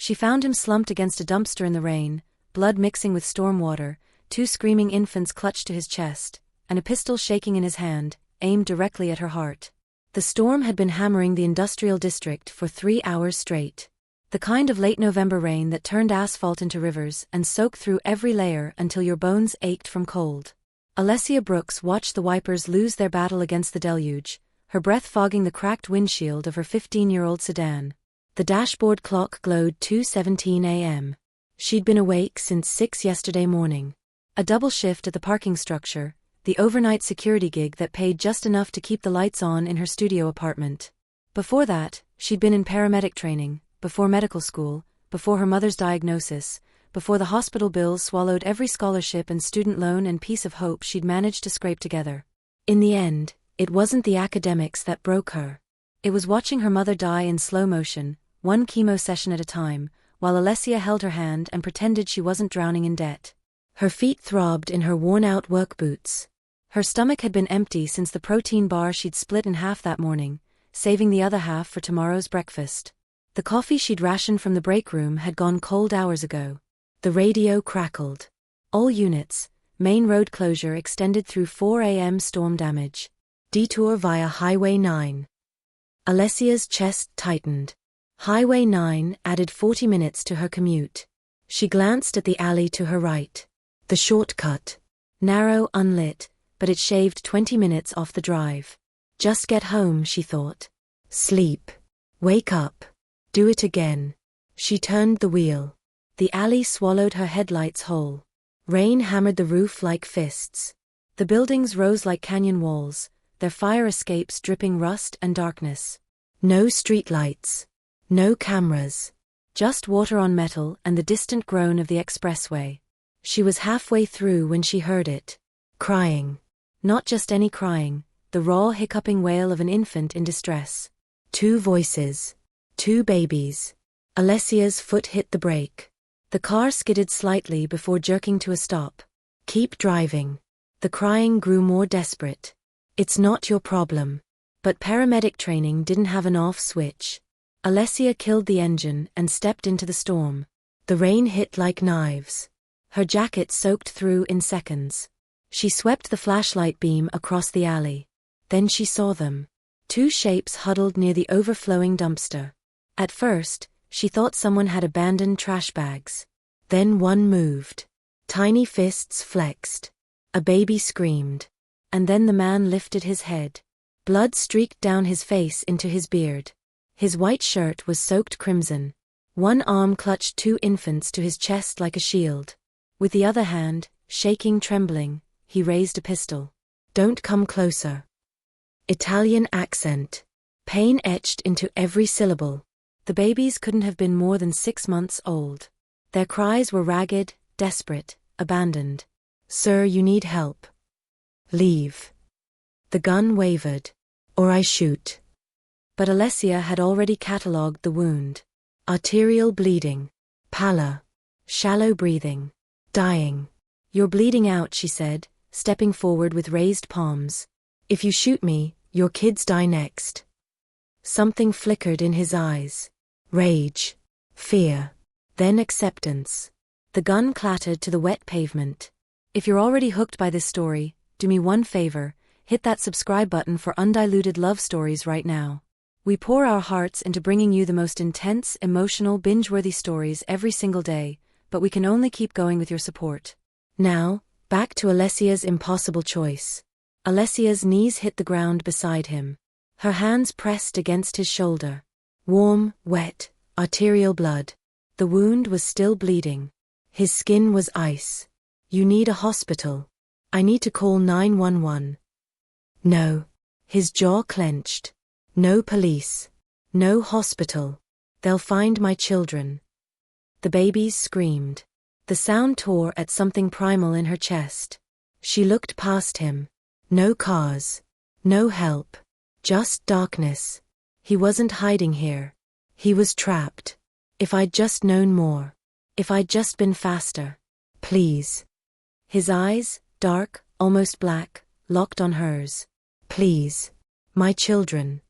She found him slumped against a dumpster in the rain, blood mixing with storm water, 2 screaming infants clutched to his chest, and a pistol shaking in his hand, aimed directly at her heart. The storm had been hammering the industrial district for 3 hours straight. The kind of late November rain that turned asphalt into rivers and soaked through every layer until your bones ached from cold. Alessia Brooks watched the wipers lose their battle against the deluge, her breath fogging the cracked windshield of her 15-year-old sedan. The dashboard clock glowed 2:17 a.m. She'd been awake since 6 yesterday morning. A double shift at the parking structure, the overnight security gig that paid just enough to keep the lights on in her studio apartment. Before that, she'd been in paramedic training, before medical school, before her mother's diagnosis, before the hospital bills swallowed every scholarship and student loan and piece of hope she'd managed to scrape together. In the end, it wasn't the academics that broke her. It was watching her mother die in slow motion, one chemo session at a time, while Alessia held her hand and pretended she wasn't drowning in debt. Her feet throbbed in her worn-out work boots. Her stomach had been empty since the protein bar she'd split in half that morning, saving the other half for tomorrow's breakfast. The coffee she'd rationed from the break room had gone cold hours ago. The radio crackled. All units, main road closure extended through 4 a.m. storm damage. Detour via Highway 9. Alessia's chest tightened. Highway 9 added 40 minutes to her commute. She glanced at the alley to her right. The shortcut. Narrow, unlit, but it shaved 20 minutes off the drive. Just get home, she thought. Sleep. Wake up. Do it again. She turned the wheel. The alley swallowed her headlights whole. Rain hammered the roof like fists. The buildings rose like canyon walls, their fire escapes dripping rust and darkness. No streetlights. No cameras. Just water on metal and the distant groan of the expressway. She was halfway through when she heard it. Crying. Not just any crying, the raw hiccuping wail of an infant in distress. 2 voices. 2 babies. Alessia's foot hit the brake. The car skidded slightly before jerking to a stop. Keep driving. The crying grew more desperate. It's not your problem. But paramedic training didn't have an off switch. Alessia killed the engine and stepped into the storm. The rain hit like knives. Her jacket soaked through in seconds. She swept the flashlight beam across the alley. Then she saw them. 2 shapes huddled near the overflowing dumpster. At first, she thought someone had abandoned trash bags. Then one moved. Tiny fists flexed. A baby screamed. And then the man lifted his head. Blood streaked down his face into his beard. His white shirt was soaked crimson. One arm clutched 2 infants to his chest like a shield. With the other hand, shaking, trembling, he raised a pistol. Don't come closer. Italian accent. Pain etched into every syllable. The babies couldn't have been more than 6 months old. Their cries were ragged, desperate, abandoned. Sir, you need help. Leave. The gun wavered. Or I shoot. But Alessia had already catalogued the wound. Arterial bleeding. Pallor. Shallow breathing. Dying. You're bleeding out, she said, stepping forward with raised palms. If you shoot me, your kids die next. Something flickered in his eyes. Rage. Fear. Then acceptance. The gun clattered to the wet pavement. If you're already hooked by this story, do me one favor, hit that subscribe button for undiluted love stories right now. We pour our hearts into bringing you the most intense, emotional, binge-worthy stories every single day, but we can only keep going with your support. Now, back to Alessia's impossible choice. Alessia's knees hit the ground beside him. Her hands pressed against his shoulder. Warm, wet, arterial blood. The wound was still bleeding. His skin was ice. You need a hospital. I need to call 911. No. His jaw clenched. No police. No hospital. They'll find my children. The babies screamed. The sound tore at something primal in her chest. She looked past him. No cars. No help. Just darkness. He wasn't hiding here. He was trapped. If I'd just known more. If I'd just been faster. Please. His eyes, dark, almost black, locked on hers. Please. My children.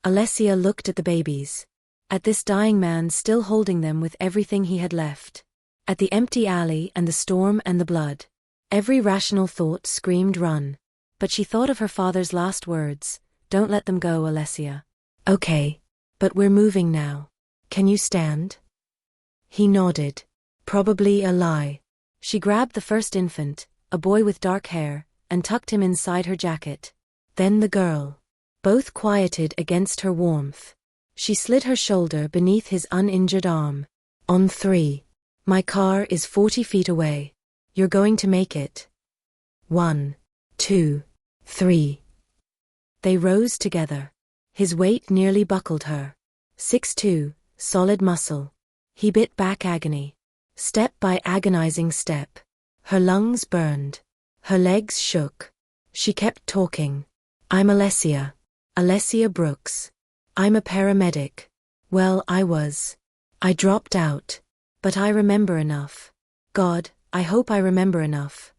Alessia looked at the babies. At this dying man still holding them with everything he had left. At the empty alley and the storm and the blood. Every rational thought screamed run. But she thought of her father's last words, "Don't let them go, Alessia." "Okay. But we're moving now. Can you stand?" He nodded. Probably a lie. She grabbed the first infant, a boy with dark hair, and tucked him inside her jacket. Then the girl. Both quieted against her warmth. She slid her shoulder beneath his uninjured arm. "On 3. My car is 40 feet away. You're going to make it. 1, 2, 3. They rose together. His weight nearly buckled her. 6'2", solid muscle. He bit back agony. Step by agonizing step. Her lungs burned. Her legs shook. She kept talking. "I'm Alessia. Alessia Brooks. I'm a paramedic. Well, I was. I dropped out. But I remember enough. God, I hope I remember enough."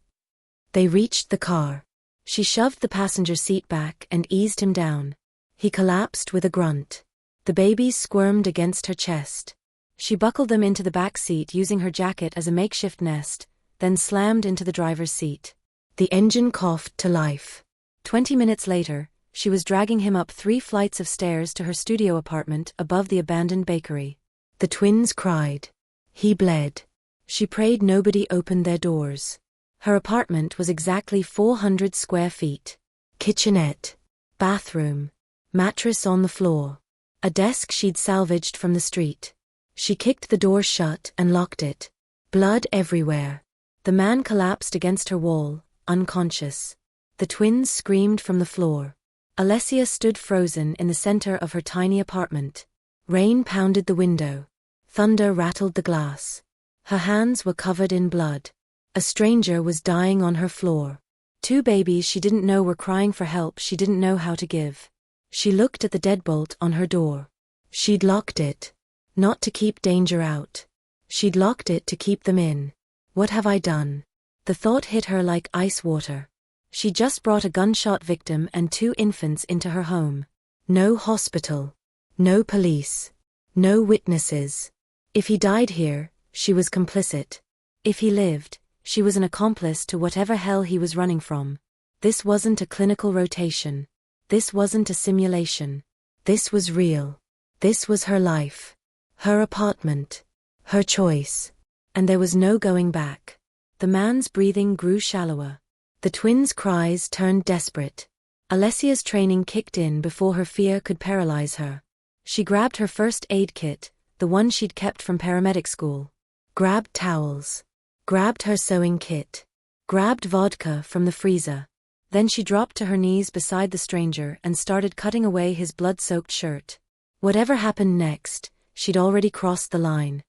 They reached the car. She shoved the passenger seat back and eased him down. He collapsed with a grunt. The babies squirmed against her chest. She buckled them into the back seat using her jacket as a makeshift nest, then slammed into the driver's seat. The engine coughed to life. 20 minutes later, she was dragging him up 3 flights of stairs to her studio apartment above the abandoned bakery. The twins cried. He bled. She prayed nobody opened their doors. Her apartment was exactly 400 square feet. Kitchenette. Bathroom. Mattress on the floor. A desk she'd salvaged from the street. She kicked the door shut and locked it. Blood everywhere. The man collapsed against her wall, unconscious. The twins screamed from the floor. Alessia stood frozen in the center of her tiny apartment. Rain pounded the window. Thunder rattled the glass. Her hands were covered in blood. A stranger was dying on her floor. 2 babies she didn't know were crying for help she didn't know how to give. She looked at the deadbolt on her door. She'd locked it. Not to keep danger out. She'd locked it to keep them in. What have I done? The thought hit her like ice water. She just brought a gunshot victim and 2 infants into her home. No hospital. No police. No witnesses. If he died here, she was complicit. If he lived, she was an accomplice to whatever hell he was running from. This wasn't a clinical rotation. This wasn't a simulation. This was real. This was her life. Her apartment. Her choice. And there was no going back. The man's breathing grew shallower. The twins' cries turned desperate. Alessia's training kicked in before her fear could paralyze her. She grabbed her first aid kit, the one she'd kept from paramedic school. Grabbed towels. Grabbed her sewing kit. Grabbed vodka from the freezer. Then she dropped to her knees beside the stranger and started cutting away his blood-soaked shirt. Whatever happened next, she'd already crossed the line.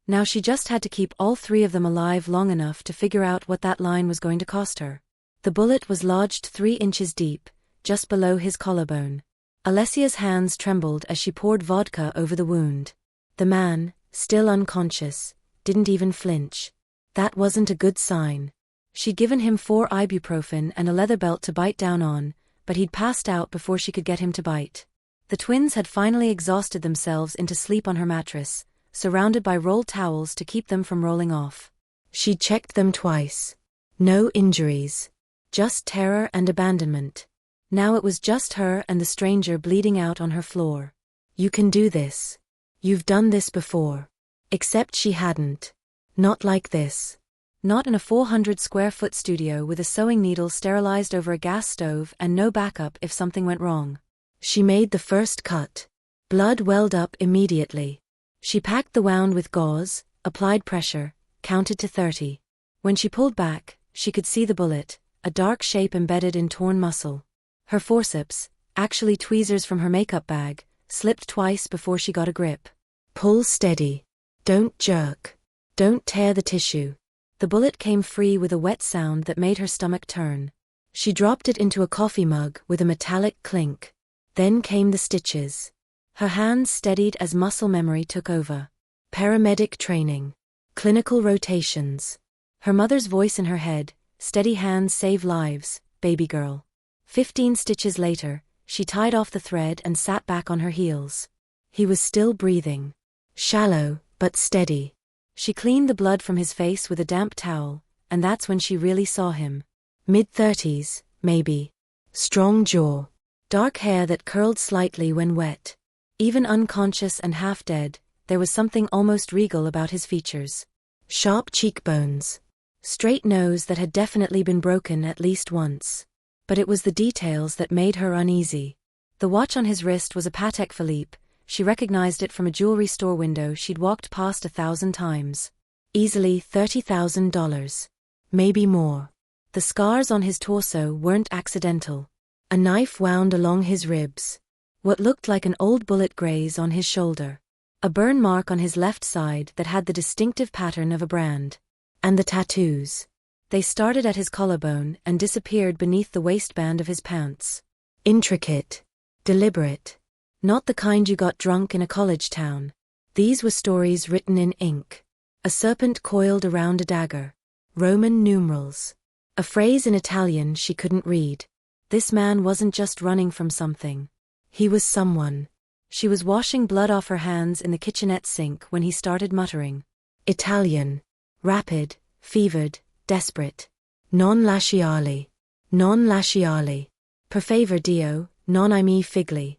Now she just had to keep all 3 of them alive long enough to figure out what that line was going to cost her. The bullet was lodged 3 inches deep, just below his collarbone. Alessia's hands trembled as she poured vodka over the wound. The man, still unconscious, didn't even flinch. That wasn't a good sign. She'd given him 4 ibuprofen and a leather belt to bite down on, but he'd passed out before she could get him to bite. The twins had finally exhausted themselves into sleep on her mattress, surrounded by rolled towels to keep them from rolling off. She'd checked them twice. No injuries. Just terror and abandonment. Now it was just her and the stranger bleeding out on her floor. You can do this. You've done this before. Except she hadn't. Not like this. Not in a 400 square foot studio with a sewing needle sterilized over a gas stove and no backup if something went wrong. She made the first cut. Blood welled up immediately. She packed the wound with gauze, applied pressure, counted to 30. When she pulled back, she could see the bullet, a dark shape embedded in torn muscle. Her forceps, actually tweezers from her makeup bag, slipped twice before she got a grip. Pull steady. Don't jerk. Don't tear the tissue. The bullet came free with a wet sound that made her stomach turn. She dropped it into a coffee mug with a metallic clink. Then came the stitches. Her hands steadied as muscle memory took over. Paramedic training. Clinical rotations. Her mother's voice in her head, steady hands save lives, baby girl. 15 stitches later, she tied off the thread and sat back on her heels. He was still breathing. Shallow, but steady. She cleaned the blood from his face with a damp towel, and that's when she really saw him. Mid-30s, maybe. Strong jaw. Dark hair that curled slightly when wet. Even unconscious and half-dead, there was something almost regal about his features. Sharp cheekbones. Straight nose that had definitely been broken at least once. But it was the details that made her uneasy. The watch on his wrist was a Patek Philippe. She recognized it from a jewelry store window she'd walked past 1,000 times. Easily $30,000. Maybe more. The scars on his torso weren't accidental. A knife wound along his ribs. What looked like an old bullet graze on his shoulder. A burn mark on his left side that had the distinctive pattern of a brand. And the tattoos. They started at his collarbone and disappeared beneath the waistband of his pants. Intricate. Deliberate. Not the kind you got drunk in a college town. These were stories written in ink. A serpent coiled around a dagger. Roman numerals. A phrase in Italian she couldn't read. This man wasn't just running from something. He was someone. She was washing blood off her hands in the kitchenette sink when he started muttering. Italian. Rapid, fevered, desperate. Non lasciarli. Non lasciarli. Per favor Dio, non I mi figli.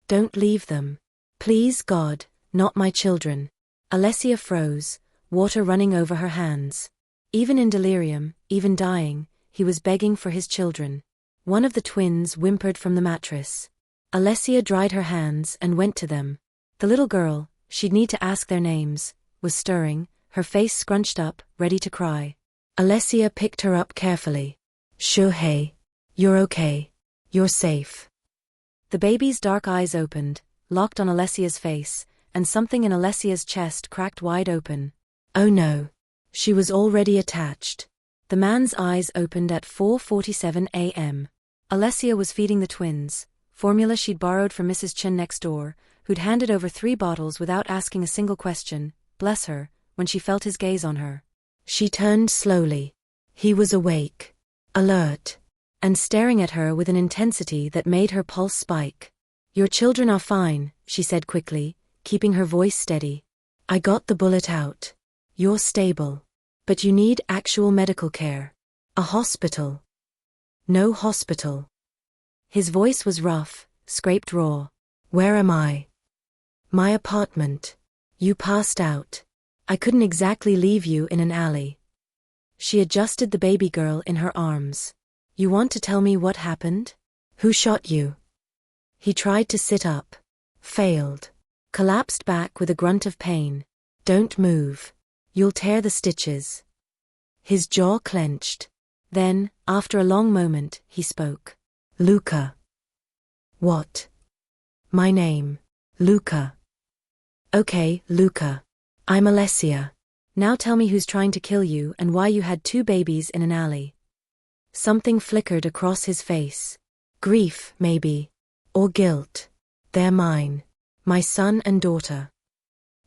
Don't leave them. Please God, not my children. Alessia froze, water running over her hands. Even in delirium, even dying, he was begging for his children. One of the twins whimpered from the mattress. Alessia dried her hands and went to them. The little girl, she'd need to ask their names, was stirring, her face scrunched up, ready to cry. Alessia picked her up carefully. Sure, hey. You're okay. You're safe. The baby's dark eyes opened, locked on Alessia's face, and something in Alessia's chest cracked wide open. Oh no. She was already attached. The man's eyes opened at 4:47 a.m. Alessia was feeding the twins, formula she'd borrowed from Mrs. Chen next door, who'd handed over 3 bottles without asking a single question, bless her, when she felt his gaze on her. She turned slowly. He was awake. Alert. And staring at her with an intensity that made her pulse spike. Your children are fine, she said quickly, keeping her voice steady. I got the bullet out. You're stable. But you need actual medical care. A hospital. No hospital. His voice was rough, scraped raw. Where am I? My apartment. You passed out. I couldn't exactly leave you in an alley. She adjusted the baby girl in her arms. You want to tell me what happened? Who shot you? He tried to sit up. Failed. Collapsed back with a grunt of pain. Don't move. You'll tear the stitches. His jaw clenched. Then, after a long moment, he spoke. Luca. What? My name. Luca. Okay, Luca. I'm Alessia. Now tell me who's trying to kill you and why you had 2 babies in an alley. Something flickered across his face. Grief, maybe. Or guilt. They're mine. My son and daughter.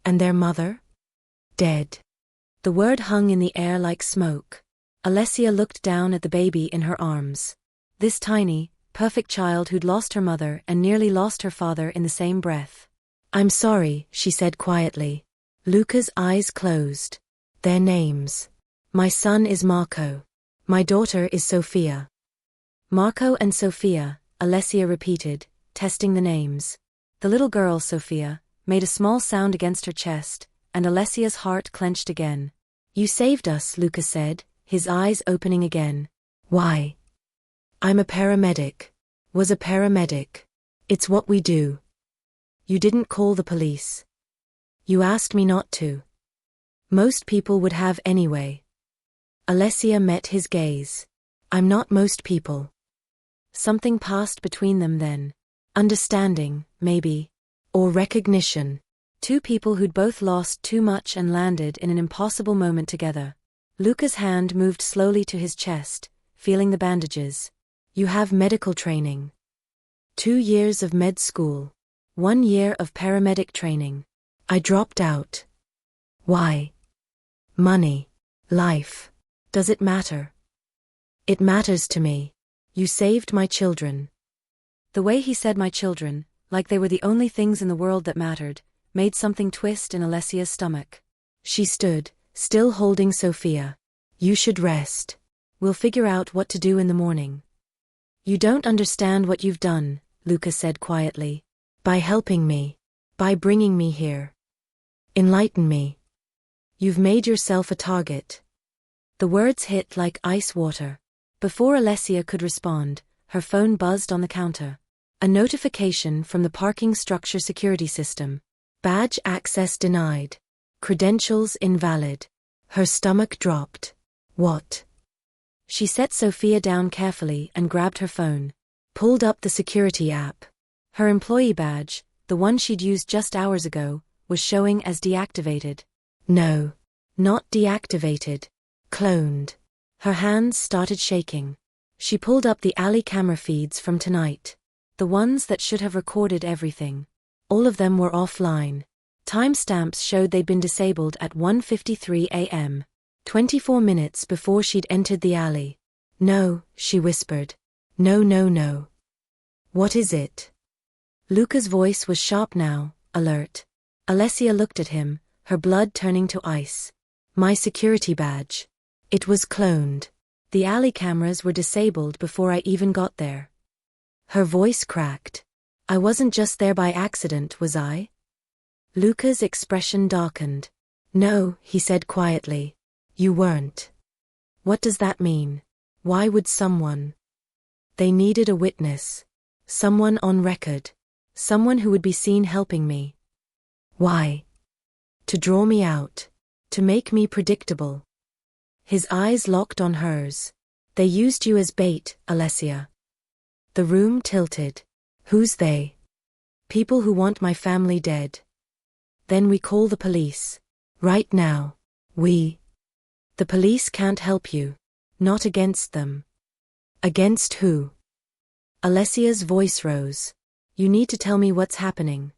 And their mother? Dead. The word hung in the air like smoke. Alessia looked down at the baby in her arms. This tiny, perfect child who'd lost her mother and nearly lost her father in the same breath. I'm sorry, she said quietly. Luca's eyes closed. Their names. My son is Marco. My daughter is Sophia. Marco and Sophia, Alessia repeated, testing the names. The little girl, Sophia, made a small sound against her chest, and Alessia's heart clenched again. You saved us, Luca said, his eyes opening again. Why? I'm a paramedic. Was a paramedic. It's what we do. You didn't call the police. You asked me not to. Most people would have anyway. Alessia met his gaze. I'm not most people. Something passed between them then. Understanding, maybe. Or recognition. 2 people who'd both lost too much and landed in an impossible moment together. Luca's hand moved slowly to his chest, feeling the bandages. You have medical training. 2 years of med school. 1 year of paramedic training. I dropped out. Why? Money. Life. Does it matter? It matters to me. You saved my children. The way he said my children, like they were the only things in the world that mattered, made something twist in Alessia's stomach. She stood, still holding Sophia. You should rest. We'll figure out what to do in the morning. You don't understand what you've done, Luca said quietly. By helping me. By bringing me here. Enlighten me. You've made yourself a target. The words hit like ice water. Before Alessia could respond, her phone buzzed on the counter. A notification from the parking structure security system. Badge access denied. Credentials invalid. Her stomach dropped. What? She set Sophia down carefully and grabbed her phone. Pulled up the security app. Her employee badge, the one she'd used just hours ago, was showing as deactivated. No. Not deactivated. Cloned. Her hands started shaking. She pulled up the alley camera feeds from tonight. The ones that should have recorded everything. All of them were offline. Timestamps showed they'd been disabled at 1:53 a.m. 24 minutes before she'd entered the alley. No, she whispered. No, no, no. What is it? Luca's voice was sharp now, alert. Alessia looked at him, her blood turning to ice. My security badge. It was cloned. The alley cameras were disabled before I even got there. Her voice cracked. I wasn't just there by accident, was I? Luca's expression darkened. No, he said quietly. You weren't. What does that mean? Why would someone? They needed a witness. Someone on record. Someone who would be seen helping me. Why? To draw me out. To make me predictable. His eyes locked on hers. They used you as bait, Alessia. The room tilted. Who's they? People who want my family dead. Then we call the police. Right now. The police can't help you. Not against them. Against who? Alessia's voice rose. You need to tell me what's happening.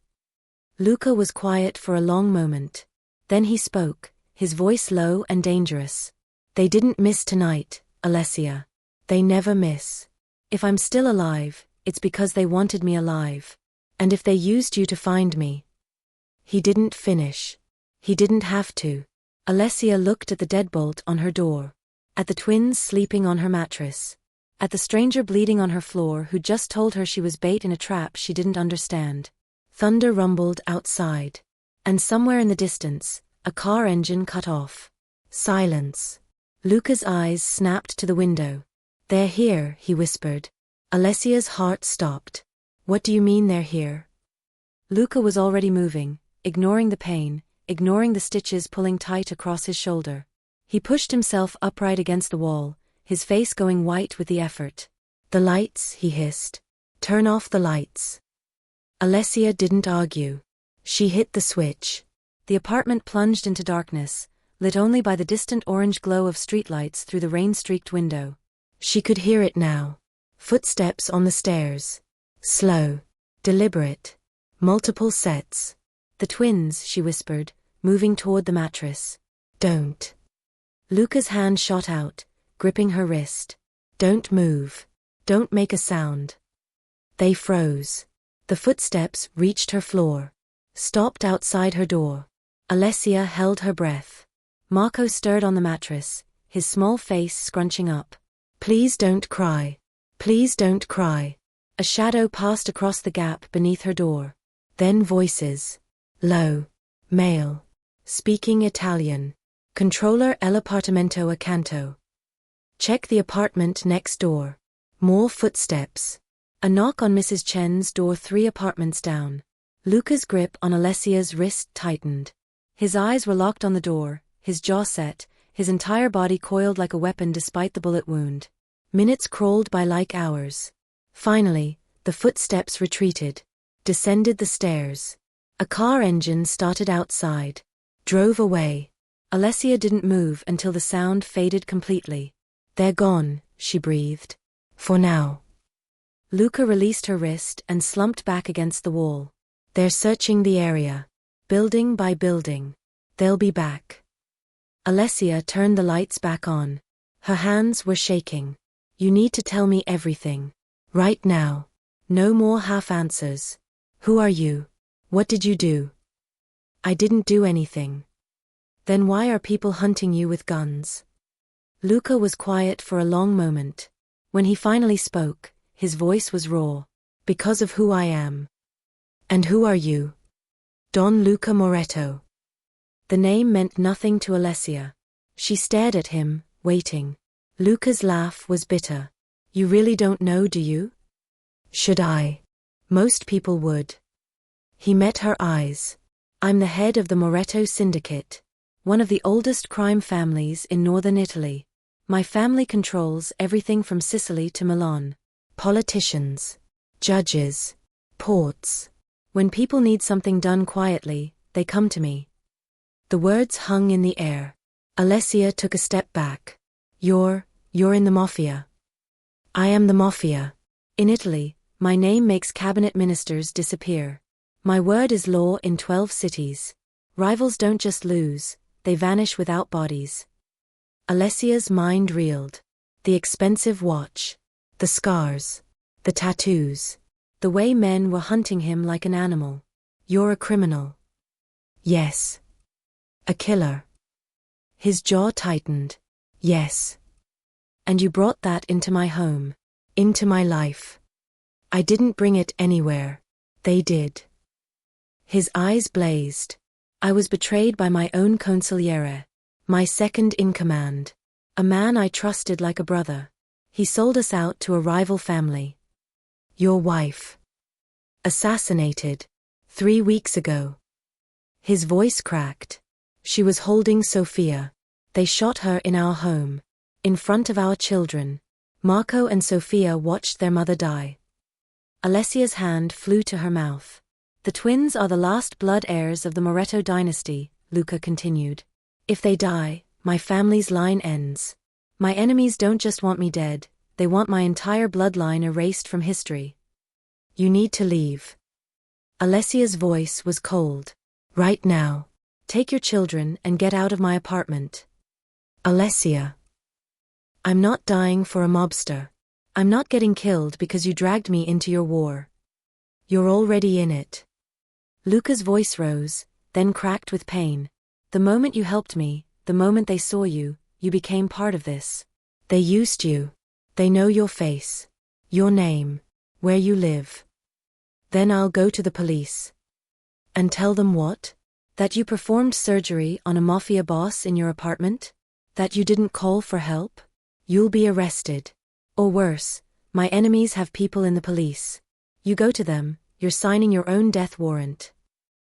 Luca was quiet for a long moment. Then he spoke, his voice low and dangerous. They didn't miss tonight, Alessia. They never miss. If I'm still alive, it's because they wanted me alive. And if they used you to find me. He didn't finish. He didn't have to. Alessia looked at the deadbolt on her door. At the twins sleeping on her mattress. At the stranger bleeding on her floor who just told her she was bait in a trap she didn't understand. Thunder rumbled outside. And somewhere in the distance, a car engine cut off. Silence. Luca's eyes snapped to the window. They're here, he whispered. Alessia's heart stopped. What do you mean they're here? Luca was already moving, ignoring the pain, ignoring the stitches pulling tight across his shoulder. He pushed himself upright against the wall, his face going white with the effort. The lights, he hissed. Turn off the lights. Alessia didn't argue. She hit the switch. The apartment plunged into darkness, lit only by the distant orange glow of streetlights through the rain-streaked window. She could hear it now. Footsteps on the stairs. Slow. Deliberate. Multiple sets. The twins, she whispered, moving toward the mattress. Don't. Luca's hand shot out, gripping her wrist. Don't move. Don't make a sound. They froze. The footsteps reached her floor. Stopped outside her door. Alessia held her breath. Marco stirred on the mattress, his small face scrunching up. Please don't cry. Please don't cry. A shadow passed across the gap beneath her door. Then voices. Low. Male. Speaking Italian. Controller l'appartamento accanto. Check the apartment next door. More footsteps. A knock on Mrs. Chen's door 3 apartments down. Luca's grip on Alessia's wrist tightened. His eyes were locked on the door, his jaw set, his entire body coiled like a weapon despite the bullet wound. Minutes crawled by like hours. Finally, the footsteps retreated. Descended the stairs. A car engine started outside. Drove away. Alessia didn't move until the sound faded completely. They're gone, she breathed. For now. Luca released her wrist and slumped back against the wall. They're searching the area. Building by building. They'll be back. Alessia turned the lights back on. Her hands were shaking. You need to tell me everything. Right now. No more half answers. Who are you? What did you do? I didn't do anything. Then why are people hunting you with guns? Luca was quiet for a long moment. When he finally spoke, his voice was raw. Because of who I am. And who are you? Don Luca Moretto. The name meant nothing to Alessia. She stared at him, waiting. Luca's laugh was bitter. You really don't know, do you? Should I? Most people would. He met her eyes. I'm the head of the Moretto Syndicate, one of the oldest crime families in northern Italy. My family controls everything from Sicily to Milan. Politicians, judges, ports. When people need something done quietly, they come to me. The words hung in the air. Alessia took a step back. You're in the Mafia. I am the Mafia. In Italy, my name makes cabinet ministers disappear. My word is law in 12 cities. Rivals don't just lose, they vanish without bodies. Alessia's mind reeled. The expensive watch. The scars. The tattoos. The way men were hunting him like an animal. You're a criminal. Yes. A killer. His jaw tightened. Yes. And you brought that into my home. Into my life. I didn't bring it anywhere. They did. His eyes blazed. I was betrayed by my own consigliere. My second in command. A man I trusted like a brother. He sold us out to a rival family. Your wife. Assassinated. 3 weeks ago. His voice cracked. She was holding Sofia. They shot her in our home. In front of our children. Marco and Sofia watched their mother die. Alessia's hand flew to her mouth. The twins are the last blood heirs of the Moretto dynasty, Luca continued. If they die, my family's line ends. My enemies don't just want me dead, they want my entire bloodline erased from history. You need to leave. Alessia's voice was cold. Right now. Take your children and get out of my apartment. Alessia. I'm not dying for a mobster. I'm not getting killed because you dragged me into your war. You're already in it. Luca's voice rose, then cracked with pain. The moment you helped me, the moment they saw you, you became part of this. They used you. They know your face. Your name. Where you live. Then I'll go to the police. And tell them what? That you performed surgery on a mafia boss in your apartment? That you didn't call for help? You'll be arrested. Or worse, my enemies have people in the police. You go to them, you're signing your own death warrant.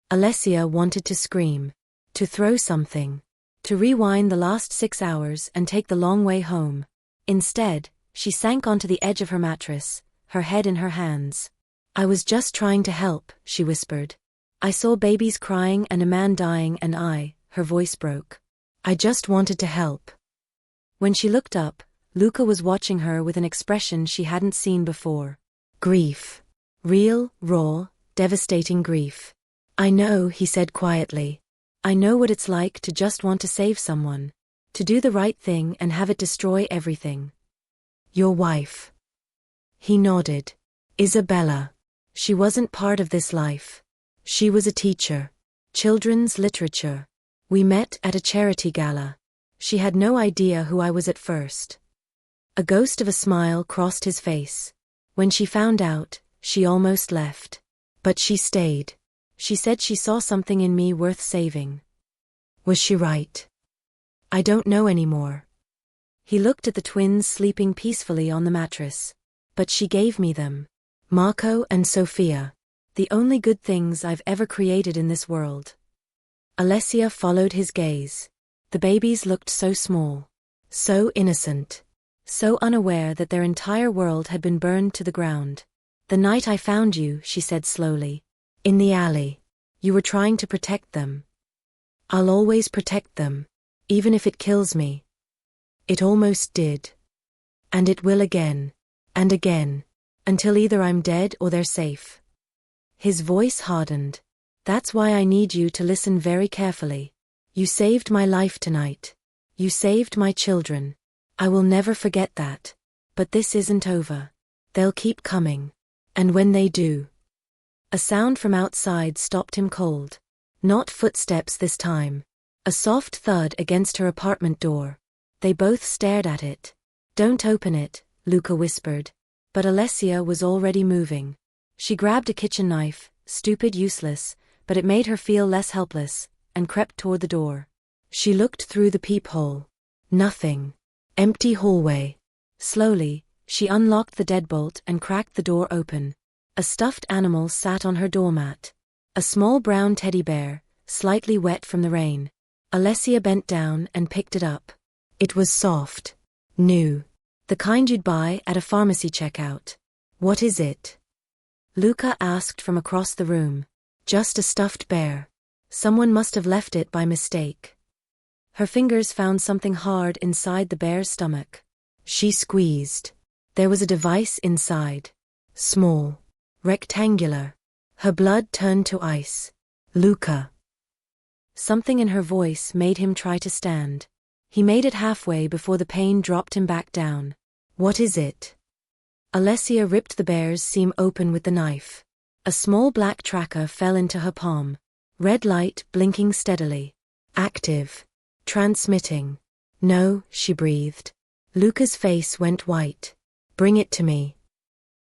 Alessia wanted to scream. To throw something. To rewind the last 6 hours and take the long way home. Instead, she sank onto the edge of her mattress, her head in her hands. I was just trying to help, she whispered. I saw babies crying and a man dying and her voice broke. I just wanted to help. When she looked up, Luca was watching her with an expression she hadn't seen before. Grief. Real, raw, devastating grief. I know, he said quietly. I know what it's like to just want to save someone. To do the right thing and have it destroy everything. Your wife. He nodded. Isabella. She wasn't part of this life. She was a teacher. Children's literature. We met at a charity gala. She had no idea who I was at first. A ghost of a smile crossed his face. When she found out, she almost left. But she stayed. She said she saw something in me worth saving. Was she right? I don't know anymore. He looked at the twins sleeping peacefully on the mattress. But she gave me them. Marco and Sofia. The only good things I've ever created in this world. Alessia followed his gaze. The babies looked so small. So innocent. So unaware that their entire world had been burned to the ground. The night I found you, she said slowly. In the alley. You were trying to protect them. I'll always protect them. Even if it kills me. It almost did. And it will again. And again. Until either I'm dead or they're safe. His voice hardened. That's why I need you to listen very carefully. You saved my life tonight. You saved my children. I will never forget that. But this isn't over. They'll keep coming. And when they do, A sound from outside stopped him cold. Not footsteps this time. A soft thud against her apartment door. They both stared at it. "Don't open it," Luca whispered. But Alessia was already moving. She grabbed a kitchen knife, stupid, useless, but it made her feel less helpless, and crept toward the door. She looked through the peephole. Nothing. Empty hallway. Slowly, she unlocked the deadbolt and cracked the door open. A stuffed animal sat on her doormat. A small brown teddy bear, slightly wet from the rain. Alessia bent down and picked it up. It was soft. New. The kind you'd buy at a pharmacy checkout. "What is it?" Luca asked from across the room. "Just a stuffed bear. Someone must have left it by mistake." Her fingers found something hard inside the bear's stomach. She squeezed. There was a device inside. Small. Rectangular. Her blood turned to ice. "Luca." Something in her voice made him try to stand. He made it halfway before the pain dropped him back down. "What is it?" Alessia ripped the bear's seam open with the knife. A small black tracker fell into her palm. Red light blinking steadily. Active. Transmitting. "No," she breathed. Luca's face went white. "Bring it to me."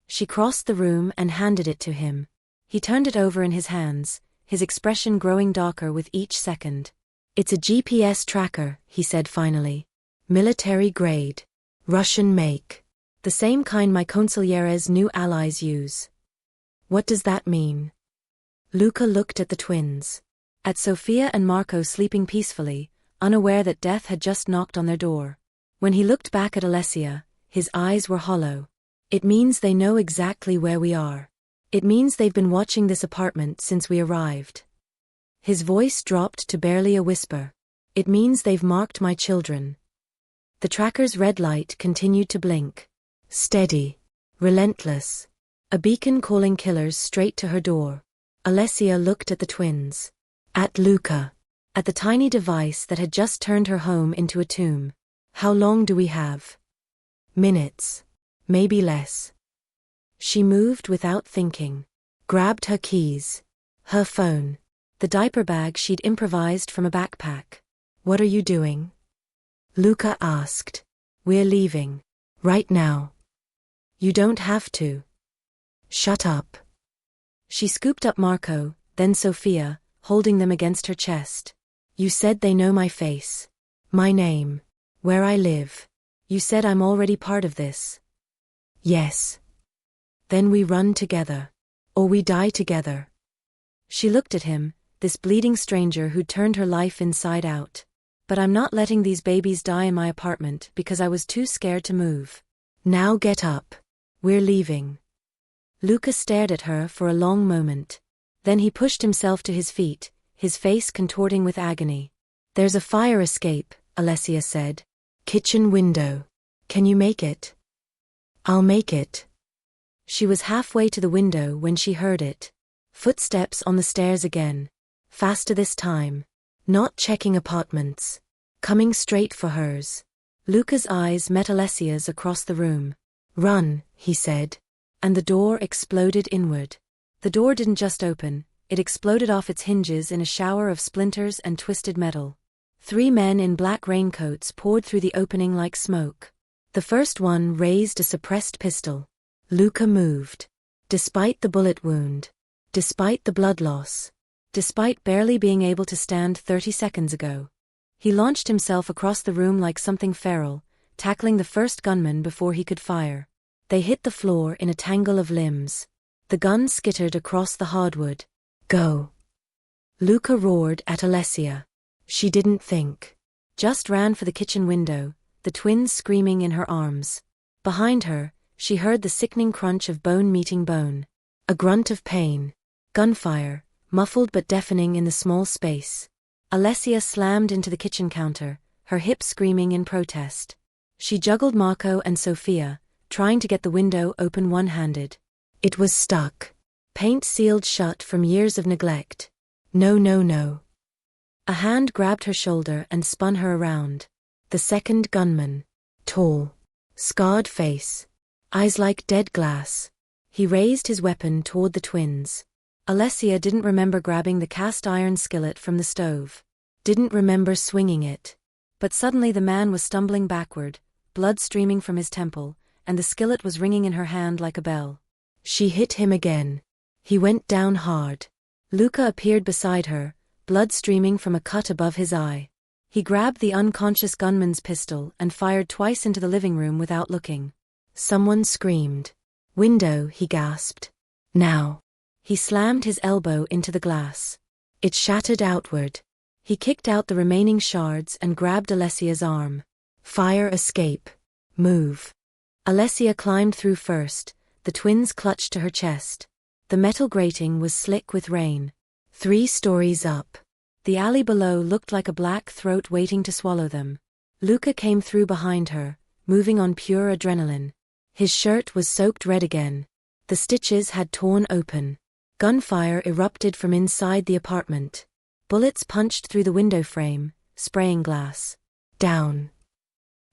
She crossed the room and handed it to him. He turned it over in his hands, his expression growing darker with each second. "It's a GPS tracker," he said finally. "Military grade. Russian make. The same kind my consigliere's new allies use." "What does that mean?" Luca looked at the twins. At Sofia and Marco sleeping peacefully, unaware that death had just knocked on their door. When he looked back at Alessia, his eyes were hollow. "It means they know exactly where we are. It means they've been watching this apartment since we arrived." His voice dropped to barely a whisper. "It means they've marked my children." The tracker's red light continued to blink. Steady. Relentless. A beacon calling killers straight to her door. Alessia looked at the twins. At Luca. At the tiny device that had just turned her home into a tomb. "How long do we have?" "Minutes. Maybe less." She moved without thinking. Grabbed her keys. Her phone. The diaper bag she'd improvised from a backpack. "What are you doing?" Luca asked. "We're leaving. Right now." "You don't have to." "Shut up." She scooped up Marco, then Sofia, holding them against her chest. "You said they know my face. My name. Where I live. You said I'm already part of this." "Yes." "Then we run together. Or we die together." She looked at him, this bleeding stranger who'd turned her life inside out. "But I'm not letting these babies die in my apartment because I was too scared to move. Now get up. We're leaving." Luca stared at her for a long moment. Then he pushed himself to his feet, his face contorting with agony. "There's a fire escape," Alessia said. "Kitchen window. Can you make it?" "I'll make it." She was halfway to the window when she heard it. Footsteps on the stairs again. Faster this time. Not checking apartments. Coming straight for hers. Luca's eyes met Alessia's across the room. "Run," he said. And the door exploded inward. The door didn't just open, it exploded off its hinges in a shower of splinters and twisted metal. 3 men in black raincoats poured through the opening like smoke. The first one raised a suppressed pistol. Luca moved. Despite the bullet wound. Despite the blood loss. Despite barely being able to stand 30 seconds ago. He launched himself across the room like something feral, tackling the first gunman before he could fire. They hit the floor in a tangle of limbs. The gun skittered across the hardwood. "Go." Luca roared at Alessia. She didn't think. Just ran for the kitchen window, the twins screaming in her arms. Behind her, she heard the sickening crunch of bone meeting bone. A grunt of pain. Gunfire, muffled but deafening in the small space. Alessia slammed into the kitchen counter, her hips screaming in protest. She juggled Marco and Sofia, trying to get the window open one-handed. It was stuck. Paint sealed shut from years of neglect. "No, no, no." A hand grabbed her shoulder and spun her around. The second gunman. Tall. Scarred face. Eyes like dead glass. He raised his weapon toward the twins. Alessia didn't remember grabbing the cast-iron skillet from the stove. Didn't remember swinging it. But suddenly the man was stumbling backward, blood streaming from his temple, and the skillet was ringing in her hand like a bell. She hit him again. He went down hard. Luca appeared beside her, blood streaming from a cut above his eye. He grabbed the unconscious gunman's pistol and fired twice into the living room without looking. Someone screamed. "Window," he gasped. "Now." He slammed his elbow into the glass. It shattered outward. He kicked out the remaining shards and grabbed Alessia's arm. "Fire escape. Move." Alessia climbed through first, the twins clutched to her chest. The metal grating was slick with rain. 3 stories up. The alley below looked like a black throat waiting to swallow them. Luca came through behind her, moving on pure adrenaline. His shirt was soaked red again. The stitches had torn open. Gunfire erupted from inside the apartment. Bullets punched through the window frame, spraying glass. "Down."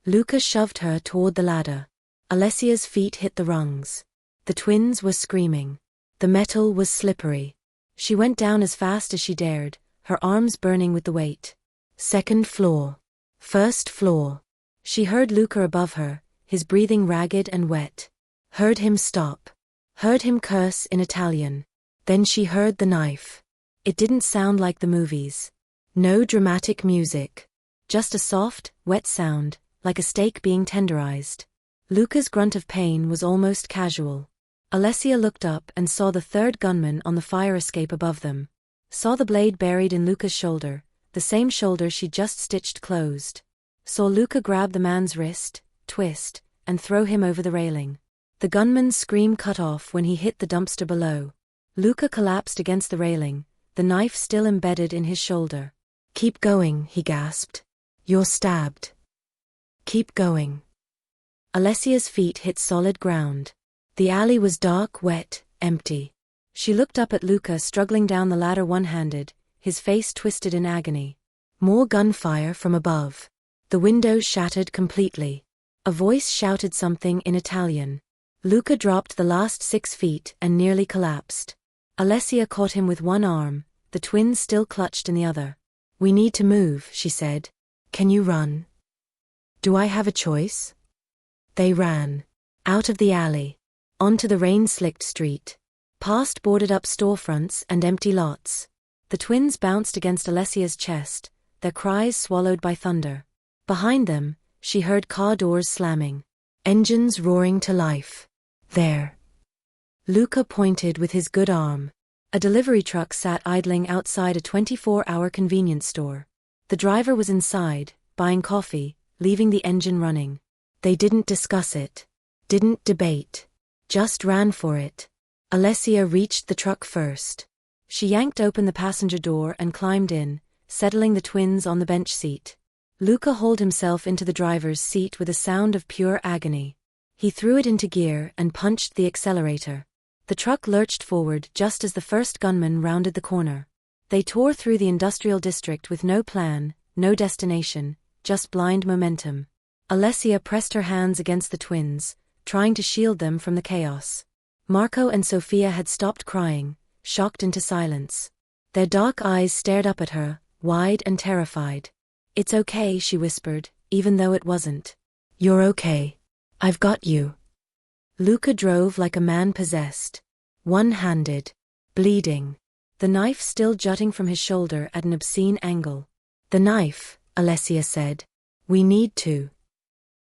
Luca shoved her toward the ladder. Alessia's feet hit the rungs. The twins were screaming. The metal was slippery. She went down as fast as she dared, her arms burning with the weight. 2nd floor. 1st floor. She heard Luca above her, his breathing ragged and wet. Heard him stop. Heard him curse in Italian. Then she heard the knife. It didn't sound like the movies. No dramatic music. Just a soft, wet sound, like a steak being tenderized. Luca's grunt of pain was almost casual. Alessia looked up and saw the 3rd gunman on the fire escape above them. Saw the blade buried in Luca's shoulder, the same shoulder she'd just stitched closed. Saw Luca grab the man's wrist, twist, and throw him over the railing. The gunman's scream cut off when he hit the dumpster below. Luca collapsed against the railing, the knife still embedded in his shoulder. "Keep going," he gasped. "You're stabbed. Keep going." Alessia's feet hit solid ground. The alley was dark, wet, empty. She looked up at Luca struggling down the ladder one-handed, his face twisted in agony. More gunfire from above. The window shattered completely. A voice shouted something in Italian. Luca dropped the last 6 feet and nearly collapsed. Alessia caught him with one arm, the twins still clutched in the other. "We need to move," she said. "Can you run?" "Do I have a choice?" They ran. Out of the alley. Onto the rain-slicked street. Past boarded-up storefronts and empty lots. The twins bounced against Alessia's chest, their cries swallowed by thunder. Behind them, she heard car doors slamming. Engines roaring to life. "There." Luca pointed with his good arm. A delivery truck sat idling outside a 24-hour convenience store. The driver was inside, buying coffee, leaving the engine running. They didn't discuss it. Didn't debate. Just ran for it. Alessia reached the truck first. She yanked open the passenger door and climbed in, settling the twins on the bench seat. Luca hauled himself into the driver's seat with a sound of pure agony. He threw it into gear and punched the accelerator. The truck lurched forward just as the first gunman rounded the corner. They tore through the industrial district with no plan, no destination, just blind momentum. Alessia pressed her hands against the twins, trying to shield them from the chaos. Marco and Sofia had stopped crying, shocked into silence. Their dark eyes stared up at her, wide and terrified. "It's okay," she whispered, even though it wasn't. "You're okay. I've got you." Luca drove like a man possessed. One-handed. Bleeding. The knife still jutting from his shoulder at an obscene angle. "The knife," Alessia said. "We need to.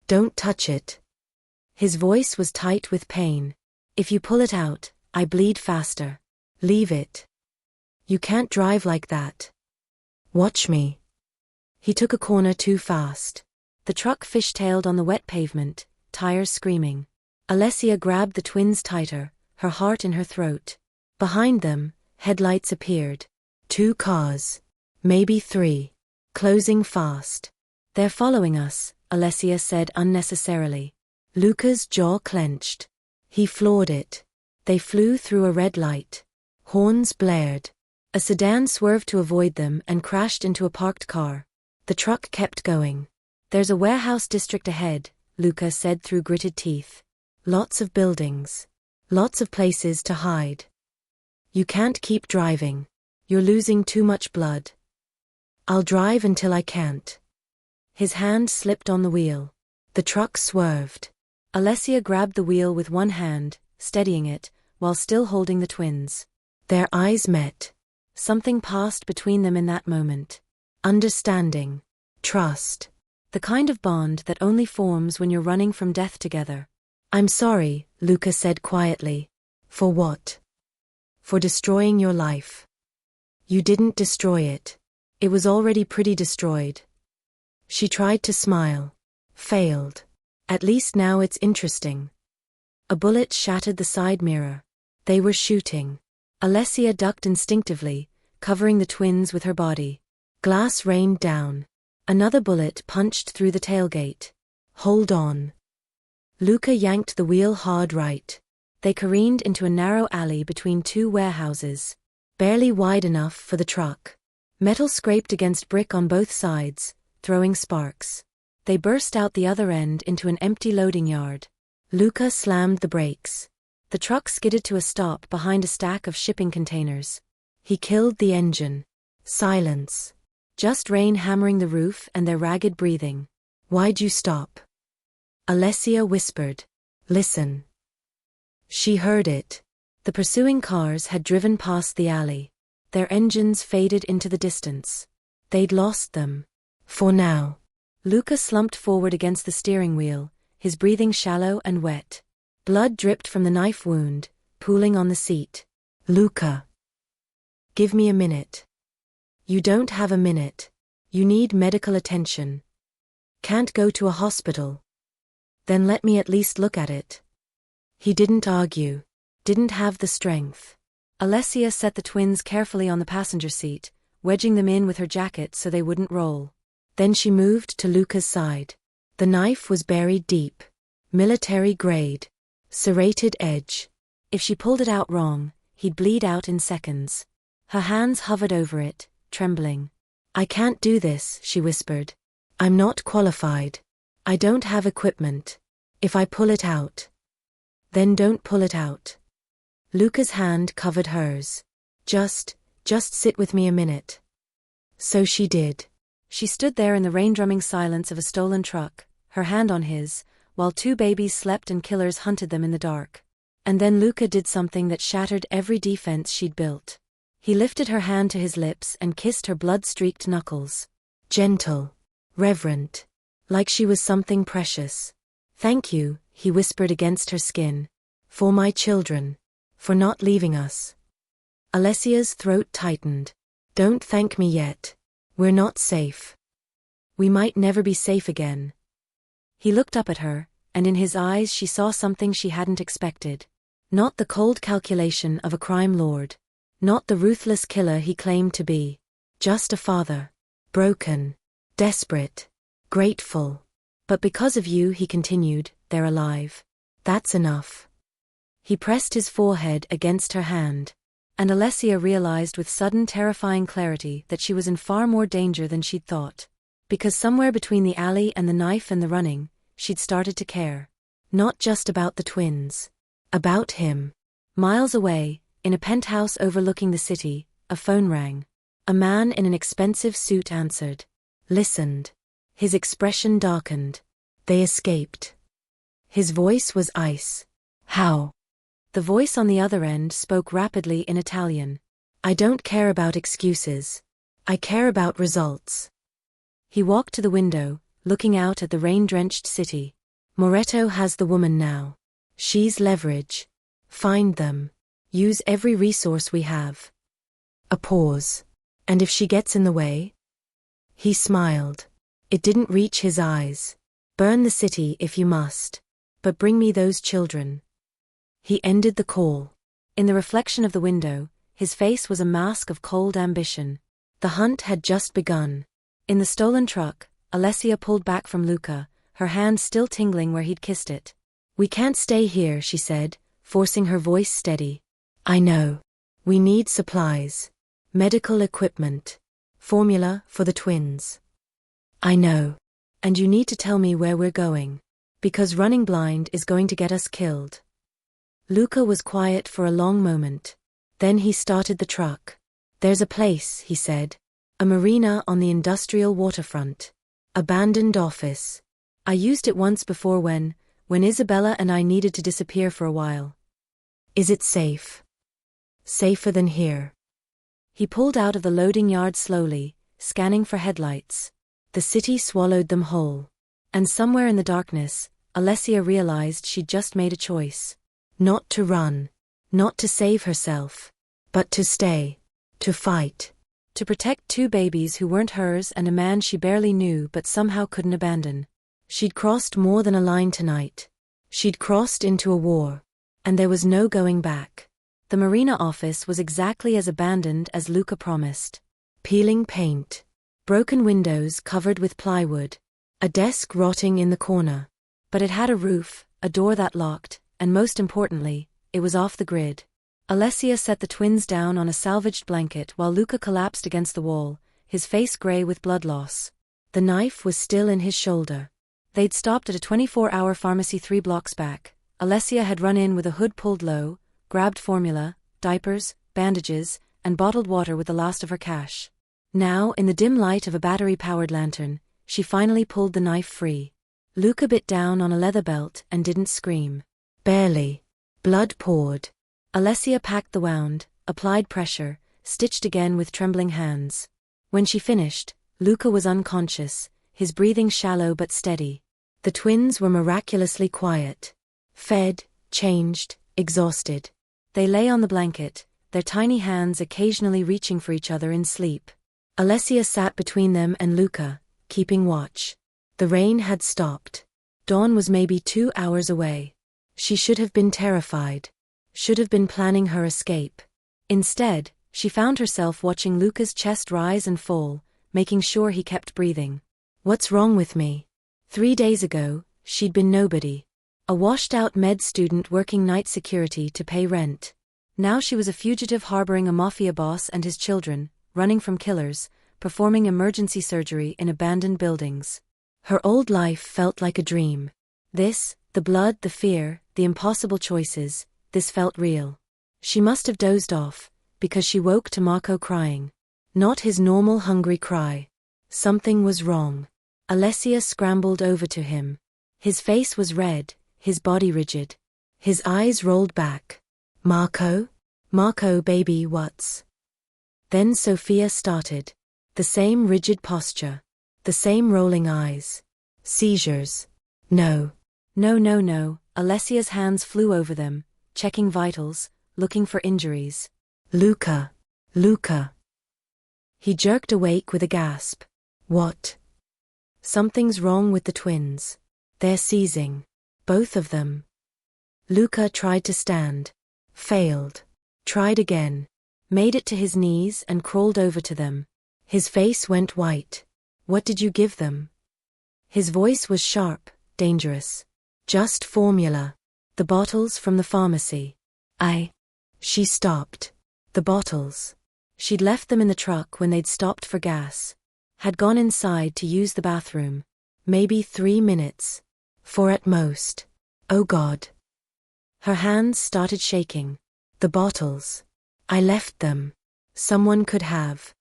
Don't touch it." His voice was tight with pain. "If you pull it out, I bleed faster. Leave it. You can't drive like that. Watch me." He took a corner too fast. The truck fishtailed on the wet pavement, tires screaming. Alessia grabbed the twins tighter, her heart in her throat. Behind them, headlights appeared. 2 cars. Maybe 3. Closing fast. "They're following us," Alessia said unnecessarily. Luca's jaw clenched. He floored it. They flew through a red light. Horns blared. A sedan swerved to avoid them and crashed into a parked car. The truck kept going. "There's a warehouse district ahead," Luca said through gritted teeth. "Lots of buildings. Lots of places to hide. You can't keep driving. You're losing too much blood. I'll drive until I can't. His hand slipped on the wheel. The truck swerved. Alessia grabbed the wheel with one hand, steadying it, while still holding the twins. Their eyes met. Something passed between them in that moment. Understanding. Trust. The kind of bond that only forms when you're running from death together. I'm sorry, Luca said quietly. For what? For destroying your life. You didn't destroy it. It was already pretty destroyed. She tried to smile. Failed. At least now it's interesting. A bullet shattered the side mirror. They were shooting. Alessia ducked instinctively, covering the twins with her body. Glass rained down. Another bullet punched through the tailgate. Hold on. Luca yanked the wheel hard right. They careened into a narrow alley between two warehouses, barely wide enough for the truck. Metal scraped against brick on both sides, throwing sparks. They burst out the other end into an empty loading yard. Luca slammed the brakes. The truck skidded to a stop behind a stack of shipping containers. He killed the engine. Silence. Just rain hammering the roof and their ragged breathing. Why'd you stop? Alessia whispered. Listen. She heard it. The pursuing cars had driven past the alley. Their engines faded into the distance. They'd lost them. For now. Luca slumped forward against the steering wheel, his breathing shallow and wet. Blood dripped from the knife wound, pooling on the seat. Luca. Give me a minute. You don't have a minute. You need medical attention. Can't go to a hospital. Then let me at least look at it. He didn't argue. Didn't have the strength. Alessia set the twins carefully on the passenger seat, wedging them in with her jacket so they wouldn't roll. Then she moved to Luca's side. The knife was buried deep. Military grade. Serrated edge. If she pulled it out wrong, he'd bleed out in seconds. Her hands hovered over it, trembling. I can't do this, she whispered. I'm not qualified. I don't have equipment. If I pull it out. Then don't pull it out. Luca's hand covered hers. Just sit with me a minute. So she did. She stood there in the rain-drumming silence of a stolen truck, her hand on his, while two babies slept and killers hunted them in the dark. And then Luca did something that shattered every defense she'd built. He lifted her hand to his lips and kissed her blood-streaked knuckles. Gentle. Reverent. Like she was something precious. Thank you, he whispered against her skin. For my children. For not leaving us. Alessia's throat tightened. Don't thank me yet. We're not safe. We might never be safe again. He looked up at her, and in his eyes she saw something she hadn't expected. Not the cold calculation of a crime lord. Not the ruthless killer he claimed to be. Just a father. Broken. Desperate. Grateful. But because of you, he continued, they're alive. That's enough. He pressed his forehead against her hand. And Alessia realized with sudden terrifying clarity that she was in far more danger than she'd thought. Because somewhere between the alley and the knife and the running, she'd started to care. Not just about the twins. About him. Miles away, in a penthouse overlooking the city, a phone rang. A man in an expensive suit answered. Listened. His expression darkened. They escaped. His voice was ice. How? The voice on the other end spoke rapidly in Italian. I don't care about excuses. I care about results. He walked to the window, looking out at the rain-drenched city. Moretto has the woman now. She's leverage. Find them. Use every resource we have. A pause. And if she gets in the way? He smiled. It didn't reach his eyes. Burn the city if you must. But bring me those children. He ended the call. In the reflection of the window, his face was a mask of cold ambition. The hunt had just begun. In the stolen truck, Alessia pulled back from Luca, her hand still tingling where he'd kissed it. We can't stay here, she said, forcing her voice steady. I know. We need supplies. Medical equipment. Formula for the twins. I know. And you need to tell me where we're going. Because running blind is going to get us killed. Luca was quiet for a long moment. Then he started the truck. "There's a place," he said. "A marina on the industrial waterfront. Abandoned office. I used it once before when Isabella and I needed to disappear for a while." "Is it safe?" "Safer than here." He pulled out of the loading yard slowly, scanning for headlights. The city swallowed them whole. And somewhere in the darkness, Alessia realized she'd just made a choice. Not to run. Not to save herself. But to stay. To fight. To protect two babies who weren't hers and a man she barely knew but somehow couldn't abandon. She'd crossed more than a line tonight. She'd crossed into a war. And there was no going back. The marina office was exactly as abandoned as Luca promised. Peeling paint. Broken windows covered with plywood. A desk rotting in the corner. But it had a roof, a door that locked, and most importantly, it was off the grid. Alessia set the twins down on a salvaged blanket while Luca collapsed against the wall, his face gray with blood loss. The knife was still in his shoulder. They'd stopped at a 24-hour pharmacy 3 blocks back. Alessia had run in with a hood pulled low, grabbed formula, diapers, bandages, and bottled water with the last of her cash. Now, in the dim light of a battery-powered lantern, she finally pulled the knife free. Luca bit down on a leather belt and didn't scream. Barely. Blood poured. Alessia packed the wound, applied pressure, stitched again with trembling hands. When she finished, Luca was unconscious, his breathing shallow but steady. The twins were miraculously quiet. Fed, changed, exhausted. They lay on the blanket, their tiny hands occasionally reaching for each other in sleep. Alessia sat between them and Luca, keeping watch. The rain had stopped. Dawn was maybe 2 hours away. She should have been terrified. Should have been planning her escape. Instead, she found herself watching Luca's chest rise and fall, making sure he kept breathing. What's wrong with me? 3 days ago, she'd been nobody. A washed-out med student working night security to pay rent. Now she was a fugitive harboring a Mafia boss and his children, running from killers, performing emergency surgery in abandoned buildings. Her old life felt like a dream. This, the blood, the fear, the impossible choices, this felt real. She must have dozed off, because she woke to Marco crying. Not his normal hungry cry. Something was wrong. Alessia scrambled over to him. His face was red, his body rigid. His eyes rolled back. Marco? Marco, baby, what's? Then Sophia started. The same rigid posture. The same rolling eyes. Seizures. No. No, no, no. Alessia's hands flew over them, checking vitals, looking for injuries. Luca. Luca. He jerked awake with a gasp. What? Something's wrong with the twins. They're seizing. Both of them. Luca tried to stand. Failed. Tried again. Made it to his knees and crawled over to them. His face went white. What did you give them? His voice was sharp, dangerous. Just formula. The bottles from the pharmacy. She stopped. The bottles. She'd left them in the truck when they'd stopped for gas. Had gone inside to use the bathroom. Maybe 3 minutes. 4 at most. Oh God. Her hands started shaking. The bottles. I left them. Someone could have.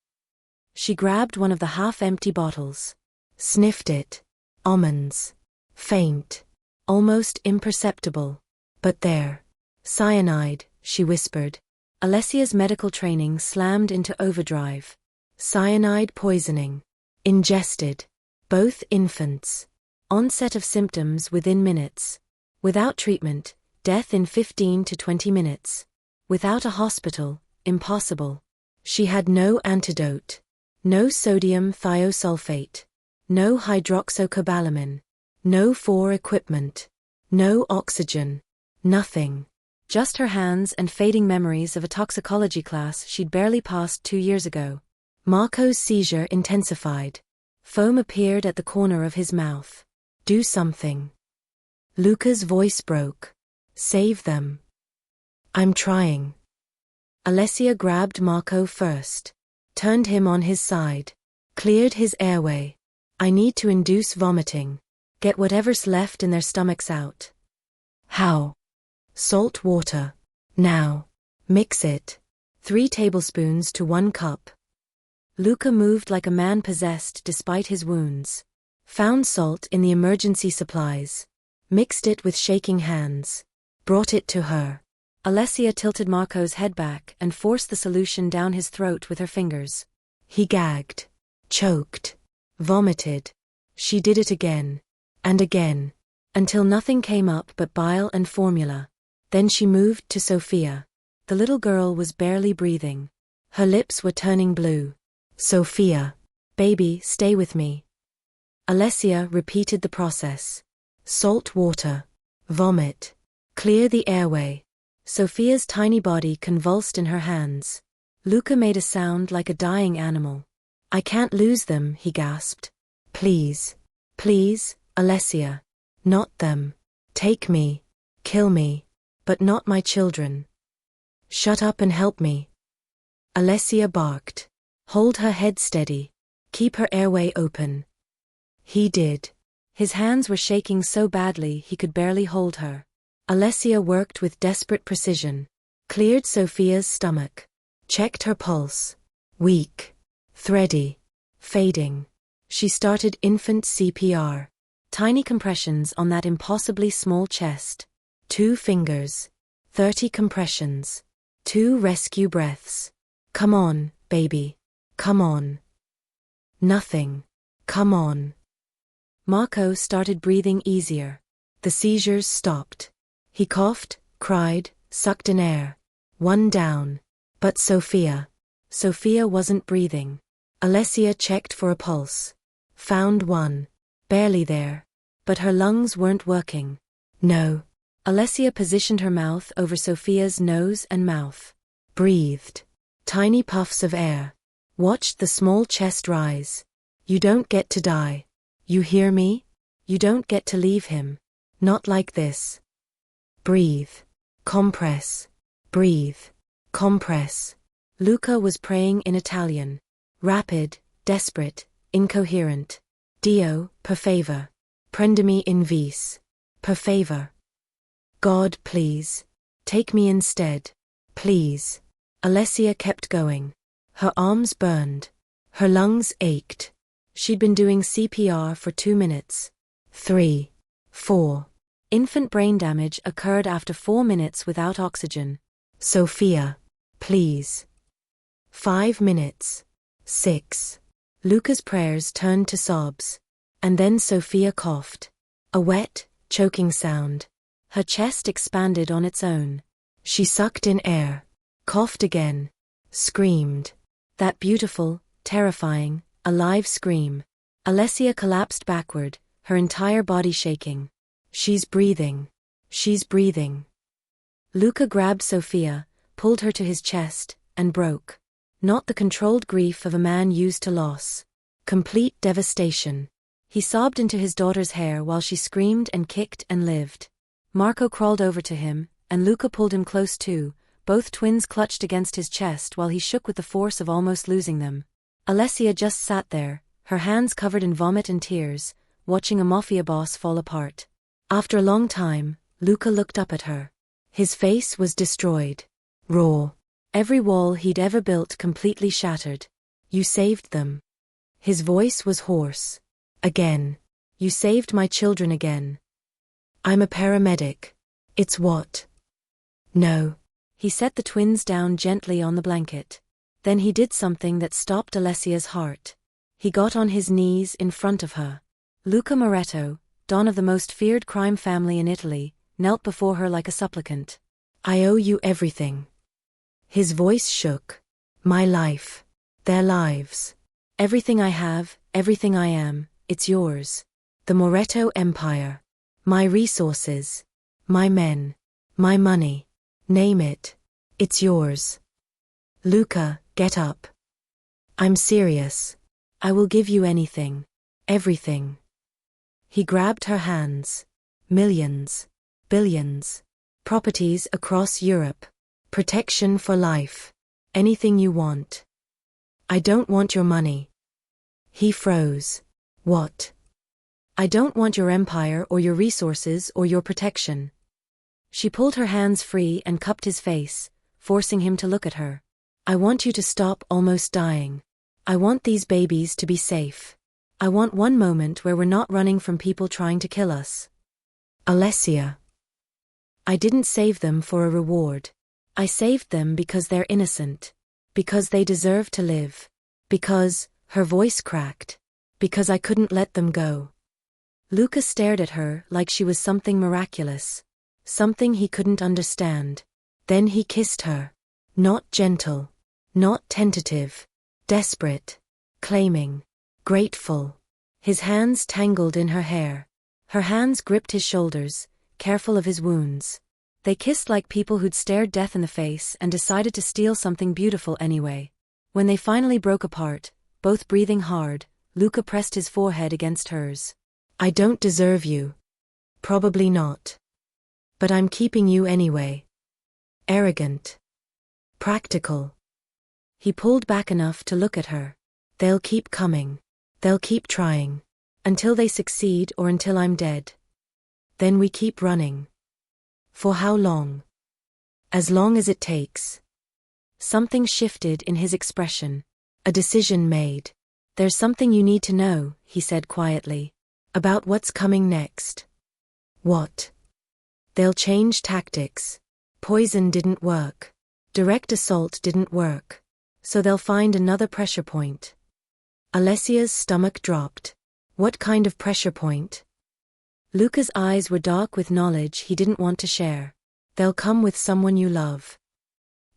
She grabbed one of the half-empty bottles. Sniffed it. Almonds. Faint. Almost imperceptible. But there. Cyanide, she whispered. Alessia's medical training slammed into overdrive. Cyanide poisoning. Ingested. Both infants. Onset of symptoms within minutes. Without treatment, death in 15 to 20 minutes. Without a hospital, impossible. She had no antidote. No sodium thiosulfate. No hydroxycobalamin. No equipment. No oxygen. Nothing. Just her hands and fading memories of a toxicology class she'd barely passed 2 years ago. Marco's seizure intensified. Foam appeared at the corner of his mouth. Do something. Luca's voice broke. Save them. I'm trying. Alessia grabbed Marco first. Turned him on his side. Cleared his airway. I need to induce vomiting. Get whatever's left in their stomachs out. How? Salt water. Now. Mix it. 3 tablespoons to 1 cup. Luca moved like a man possessed despite his wounds. Found salt in the emergency supplies. Mixed it with shaking hands. Brought it to her. Alessia tilted Marco's head back and forced the solution down his throat with her fingers. He gagged. Choked. Vomited. She did it again. And again. Until nothing came up but bile and formula. Then she moved to Sophia. The little girl was barely breathing. Her lips were turning blue. Sophia. Baby, stay with me. Alessia repeated the process. Salt water. Vomit. Clear the airway. Sophia's tiny body convulsed in her hands. Luca made a sound like a dying animal. I can't lose them, he gasped. Please. Please, Alessia. Not them. Take me. Kill me. But not my children. Shut up and help me. Alessia barked. Hold her head steady. Keep her airway open. He did. His hands were shaking so badly he could barely hold her. Alessia worked with desperate precision. Cleared Sophia's stomach. Checked her pulse. Weak. Thready. Fading. She started infant CPR. Tiny compressions on that impossibly small chest. 2 fingers. 30 compressions. 2 rescue breaths. Come on, baby. Come on. Nothing. Come on. Marco started breathing easier. The seizures stopped. He coughed, cried, sucked in air. 1 down. But Sophia. Sophia wasn't breathing. Alessia checked for a pulse. Found 1. Barely there. But her lungs weren't working. No. Alessia positioned her mouth over Sophia's nose and mouth. Breathed. Tiny puffs of air. Watched the small chest rise. You don't get to die. You hear me? You don't get to leave him. Not like this. Breathe. Compress. Breathe. Compress. Luca was praying in Italian. Rapid, desperate, incoherent. Dio, per favor. Prendimi in vis. Per favor. God, please. Take me instead. Please. Alessia kept going. Her arms burned. Her lungs ached. She'd been doing CPR for 2 minutes. 3. 4. Infant brain damage occurred after 4 minutes without oxygen. Sophia. Please. 5 minutes. 6. Luca's prayers turned to sobs. And then Sophia coughed. A wet, choking sound. Her chest expanded on its own. She sucked in air. Coughed again. Screamed. That beautiful, terrifying, alive scream. Alessia collapsed backward, her entire body shaking. She's breathing. She's breathing. Luca grabbed Sophia, pulled her to his chest, and broke. Not the controlled grief of a man used to loss. Complete devastation. He sobbed into his daughter's hair while she screamed and kicked and lived. Marco crawled over to him, and Luca pulled him close too. Both twins clutched against his chest while he shook with the force of almost losing them. Alessia just sat there, her hands covered in vomit and tears, watching a Mafia boss fall apart. After a long time, Luca looked up at her. His face was destroyed. Raw. Every wall he'd ever built completely shattered. You saved them. His voice was hoarse. Again. You saved my children again. I'm a paramedic. It's what? No. He set the twins down gently on the blanket. Then he did something that stopped Alessia's heart. He got on his knees in front of her. Luca Moretto, don of the most feared crime family in Italy, knelt before her like a supplicant. I owe you everything. His voice shook. My life. Their lives. Everything I have, everything I am, it's yours. The Moretto Empire. My resources. My men. My money. Name it. It's yours. Luca, get up. I'm serious. I will give you anything. Everything. He grabbed her hands. Millions. Billions. Properties across Europe. Protection for life. Anything you want. I don't want your money. He froze. What? I don't want your empire or your resources or your protection. She pulled her hands free and cupped his face, forcing him to look at her. I want you to stop almost dying. I want these babies to be safe. I want one moment where we're not running from people trying to kill us. Alessia. I didn't save them for a reward. I saved them because they're innocent. Because they deserve to live. Because, her voice cracked. Because I couldn't let them go. Luca stared at her like she was something miraculous. Something he couldn't understand. Then he kissed her. Not gentle. Not tentative. Desperate. Claiming. Grateful. His hands tangled in her hair. Her hands gripped his shoulders, careful of his wounds. They kissed like people who'd stared death in the face and decided to steal something beautiful anyway. When they finally broke apart, both breathing hard, Luca pressed his forehead against hers. I don't deserve you. Probably not. But I'm keeping you anyway. Arrogant. Practical. He pulled back enough to look at her. They'll keep coming. They'll keep trying. Until they succeed or until I'm dead. Then we keep running. For how long? As long as it takes. Something shifted in his expression. A decision made. There's something you need to know, he said quietly. About what's coming next. What? They'll change tactics. Poison didn't work. Direct assault didn't work. So they'll find another pressure point. Alessia's stomach dropped. What kind of pressure point? Luca's eyes were dark with knowledge he didn't want to share. They'll come with someone you love.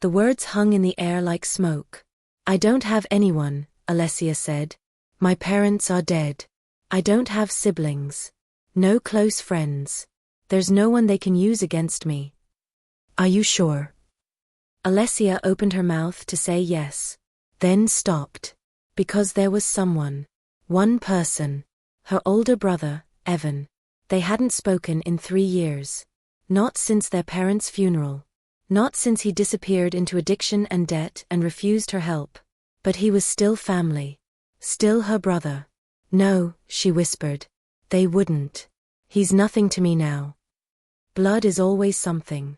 The words hung in the air like smoke. I don't have anyone, Alessia said. My parents are dead. I don't have siblings. No close friends. There's no one they can use against me. Are you sure? Alessia opened her mouth to say yes. Then stopped. Because there was someone. One person. Her older brother, Evan. They hadn't spoken in 3 years. Not since their parents' funeral. Not since he disappeared into addiction and debt and refused her help. But he was still family. Still her brother. No, she whispered. They wouldn't. He's nothing to me now. Blood is always something.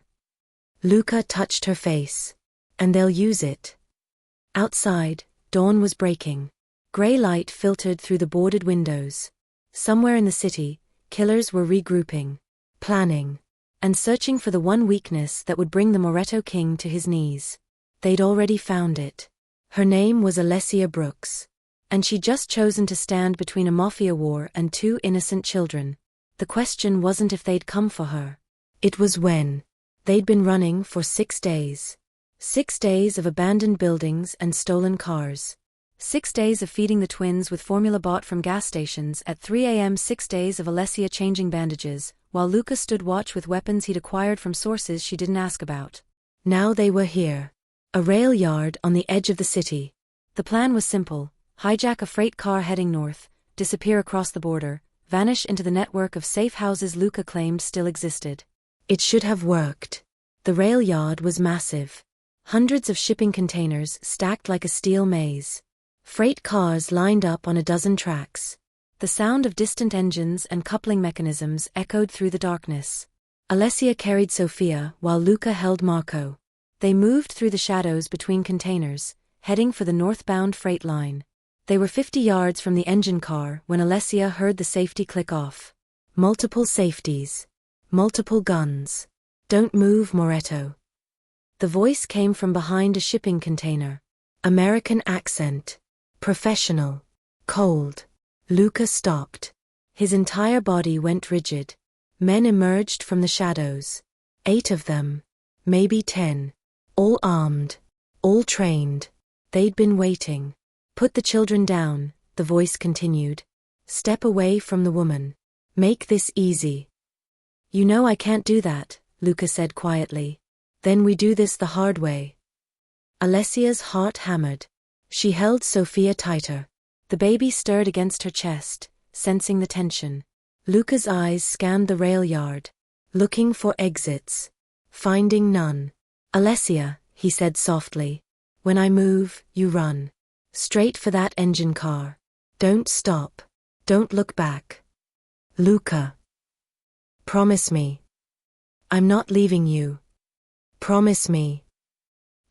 Luca touched her face. And they'll use it. Outside, dawn was breaking. Grey light filtered through the boarded windows. Somewhere in the city, killers were regrouping, planning, and searching for the one weakness that would bring the Moretto king to his knees. They'd already found it. Her name was Alessia Brooks. And she'd just chosen to stand between a mafia war and 2 innocent children. The question wasn't if they'd come for her. It was when. They'd been running for 6 days. 6 days of abandoned buildings and stolen cars. 6 days of feeding the twins with formula bought from gas stations at 3 a.m. 6 days of Alessia changing bandages, while Luca stood watch with weapons he'd acquired from sources she didn't ask about. Now they were here. A rail yard on the edge of the city. The plan was simple. Hijack a freight car heading north, disappear across the border, vanish into the network of safe houses Luca claimed still existed. It should have worked. The rail yard was massive. Hundreds of shipping containers stacked like a steel maze. Freight cars lined up on a dozen tracks. The sound of distant engines and coupling mechanisms echoed through the darkness. Alessia carried Sofia while Luca held Marco. They moved through the shadows between containers, heading for the northbound freight line. They were 50 yards from the engine car when Alessia heard the safety click off. Multiple safeties. Multiple guns. Don't move, Moretto. The voice came from behind a shipping container. American accent. Professional. Cold. Luca stopped. His entire body went rigid. Men emerged from the shadows. 8 of them. Maybe 10. All armed. All trained. They'd been waiting. Put the children down, the voice continued. Step away from the woman. Make this easy. You know I can't do that, Luca said quietly. Then we do this the hard way. Alessia's heart hammered. She held Sofia tighter. The baby stirred against her chest, sensing the tension. Luca's eyes scanned the rail yard, looking for exits. Finding none. Alessia, he said softly. When I move, you run. Straight for that engine car. Don't stop. Don't look back. Luca. Promise me. I'm not leaving you. Promise me.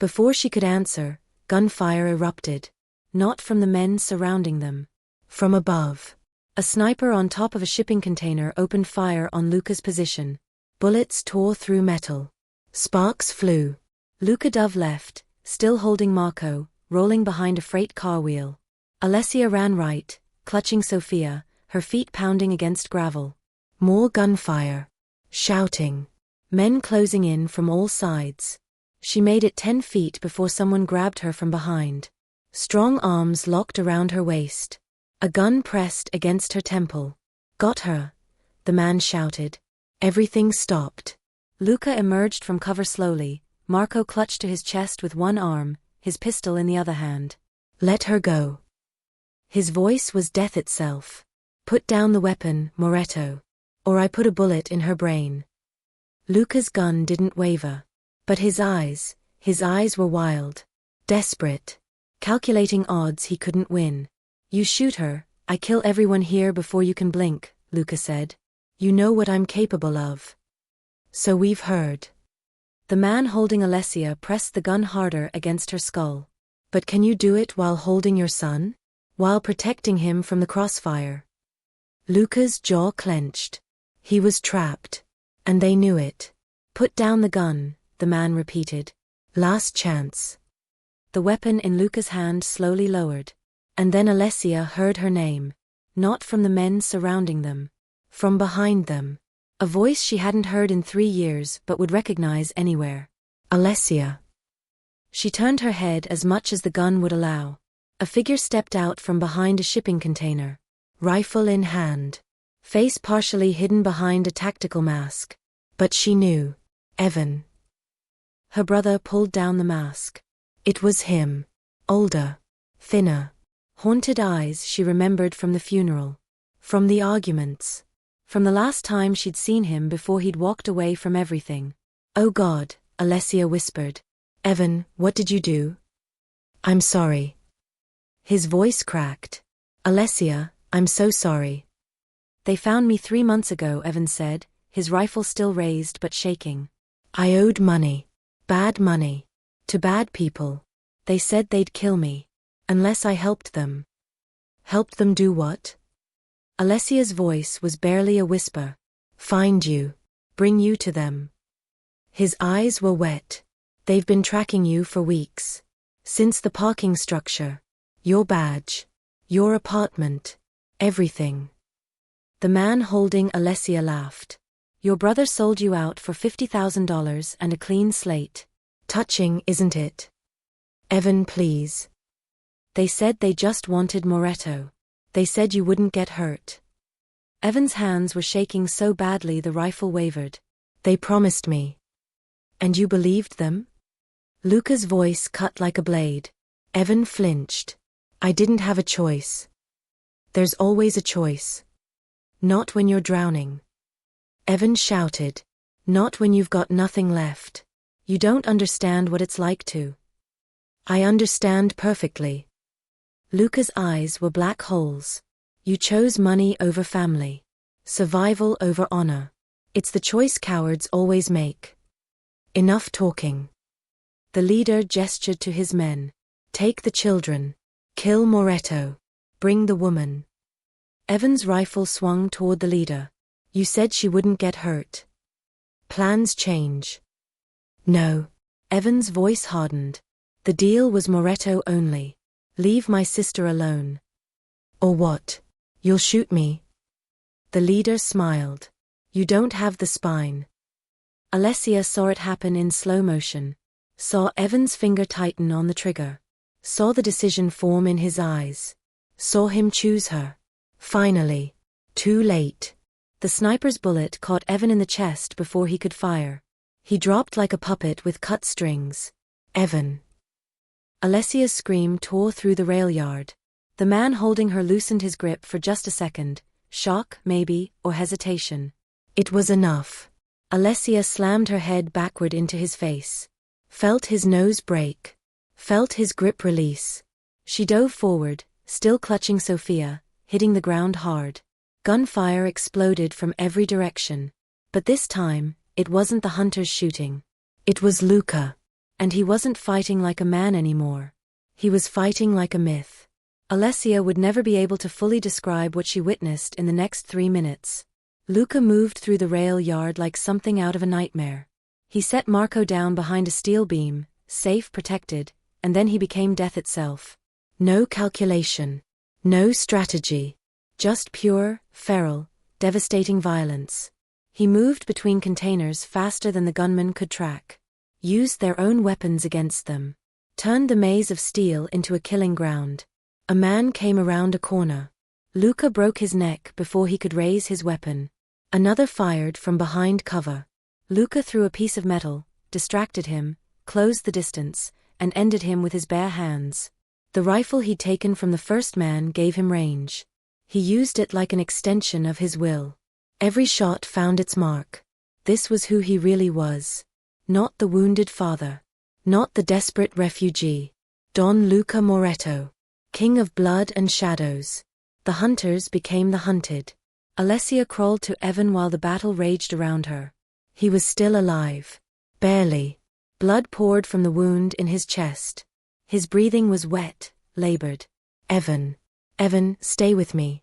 Before she could answer, gunfire erupted. Not from the men surrounding them. From above. A sniper on top of a shipping container opened fire on Luca's position. Bullets tore through metal. Sparks flew. Luca Dove left, still holding Marco, rolling behind a freight car wheel. Alessia ran right, clutching Sofia, her feet pounding against gravel. More gunfire. Shouting. Men closing in from all sides. She made it 10 feet before someone grabbed her from behind. Strong arms locked around her waist. A gun pressed against her temple. Got her, the man shouted. Everything stopped. Luca emerged from cover slowly. Marco clutched to his chest with one arm, his pistol in the other hand. Let her go. His voice was death itself. Put down the weapon, Moretto. Or I put a bullet in her brain. Luca's gun didn't waver. But his eyes were wild. Desperate. Calculating odds he couldn't win. You shoot her, I kill everyone here before you can blink, Luca said. You know what I'm capable of. So we've heard. The man holding Alessia pressed the gun harder against her skull. But can you do it while holding your son? While protecting him from the crossfire? Luca's jaw clenched. He was trapped. And they knew it. Put down the gun, the man repeated. Last chance. The weapon in Luca's hand slowly lowered. And then Alessia heard her name. Not from the men surrounding them. From behind them. A voice she hadn't heard in 3 years but would recognize anywhere. Alessia. She turned her head as much as the gun would allow. A figure stepped out from behind a shipping container. Rifle in hand. Face partially hidden behind a tactical mask. But she knew. Evan. Her brother pulled down the mask. It was him. Older. Thinner. Haunted eyes she remembered from the funeral. From the arguments. From the last time she'd seen him before he'd walked away from everything. Oh God, Alessia whispered. Evan, what did you do? I'm sorry. His voice cracked. Alessia, I'm so sorry. They found me 3 months ago, Evan said, his rifle still raised but shaking. I owed money. Bad money. To bad people. They said they'd kill me. Unless I helped them. Helped them do what? Alessia's voice was barely a whisper. Find you. Bring you to them. His eyes were wet. They've been tracking you for weeks. Since the parking structure. Your badge. Your apartment. Everything. The man holding Alessia laughed. Your brother sold you out for $50,000 and a clean slate. Touching, isn't it? Evan, please. They said they just wanted Moretto. They said you wouldn't get hurt. Evan's hands were shaking so badly the rifle wavered. They promised me. And you believed them? Luca's voice cut like a blade. Evan flinched. I didn't have a choice. There's always a choice. Not when you're drowning. Evan shouted. Not when you've got nothing left. You don't understand what it's like to. I understand perfectly. Luca's eyes were black holes. You chose money over family. Survival over honor. It's the choice cowards always make. Enough talking. The leader gestured to his men. Take the children. Kill Moretto. Bring the woman. Evan's rifle swung toward the leader. You said she wouldn't get hurt. Plans change. No. Evan's voice hardened. The deal was Moretto only. Leave my sister alone. Or what? You'll shoot me? The leader smiled. You don't have the spine. Alessia saw it happen in slow motion. Saw Evan's finger tighten on the trigger. Saw the decision form in his eyes. Saw him choose her. Finally. Too late. The sniper's bullet caught Evan in the chest before he could fire. He dropped like a puppet with cut strings. Evan. Alessia's scream tore through the rail yard. The man holding her loosened his grip for just a second. Shock, maybe, or hesitation. It was enough. Alessia slammed her head backward into his face. Felt his nose break. Felt his grip release. She dove forward, still clutching Sofia, hitting the ground hard. Gunfire exploded from every direction. But this time, it wasn't the hunters shooting. It was Luca. And he wasn't fighting like a man anymore. He was fighting like a myth. Alessia would never be able to fully describe what she witnessed in the next 3 minutes. Luca moved through the rail yard like something out of a nightmare. He set Marco down behind a steel beam, safe, protected, and then he became death itself. No calculation. No strategy. Just pure, feral, devastating violence. He moved between containers faster than the gunmen could track. Used their own weapons against them. Turned the maze of steel into a killing ground. A man came around a corner. Luca broke his neck before he could raise his weapon. Another fired from behind cover. Luca threw a piece of metal, distracted him, closed the distance, and ended him with his bare hands. The rifle he'd taken from the first man gave him range. He used it like an extension of his will. Every shot found its mark. This was who he really was. Not the wounded father. Not the desperate refugee. Don Luca Moretto. King of blood and shadows. The hunters became the hunted. Alessia crawled to Evan while the battle raged around her. He was still alive. Barely. Blood poured from the wound in his chest. His breathing was wet, labored. Evan. Evan, stay with me.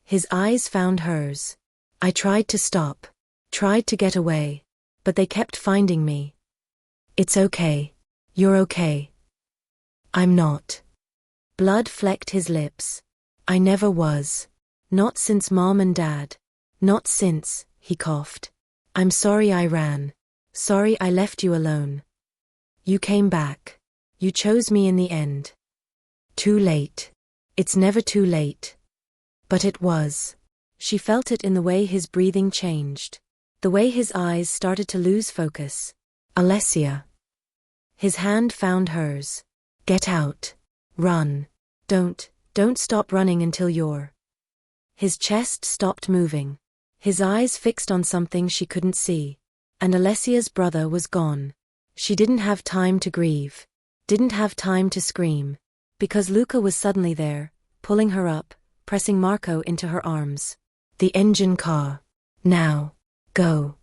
His eyes found hers. I tried to stop. Tried to get away. But they kept finding me. It's okay. You're okay. I'm not. Blood flecked his lips. I never was. Not since Mom and Dad. Not since, he coughed. I'm sorry I ran. Sorry I left you alone. You came back. You chose me in the end. Too late. It's never too late. But it was. She felt it in the way his breathing changed. The way his eyes started to lose focus. Alessia. His hand found hers. Get out. Run. Don't stop running until you're. His chest stopped moving. His eyes fixed on something she couldn't see. And Alessia's brother was gone. She didn't have time to grieve. Didn't have time to scream. Because Luca was suddenly there, pulling her up, pressing Marco into her arms. The engine car. Now. Go.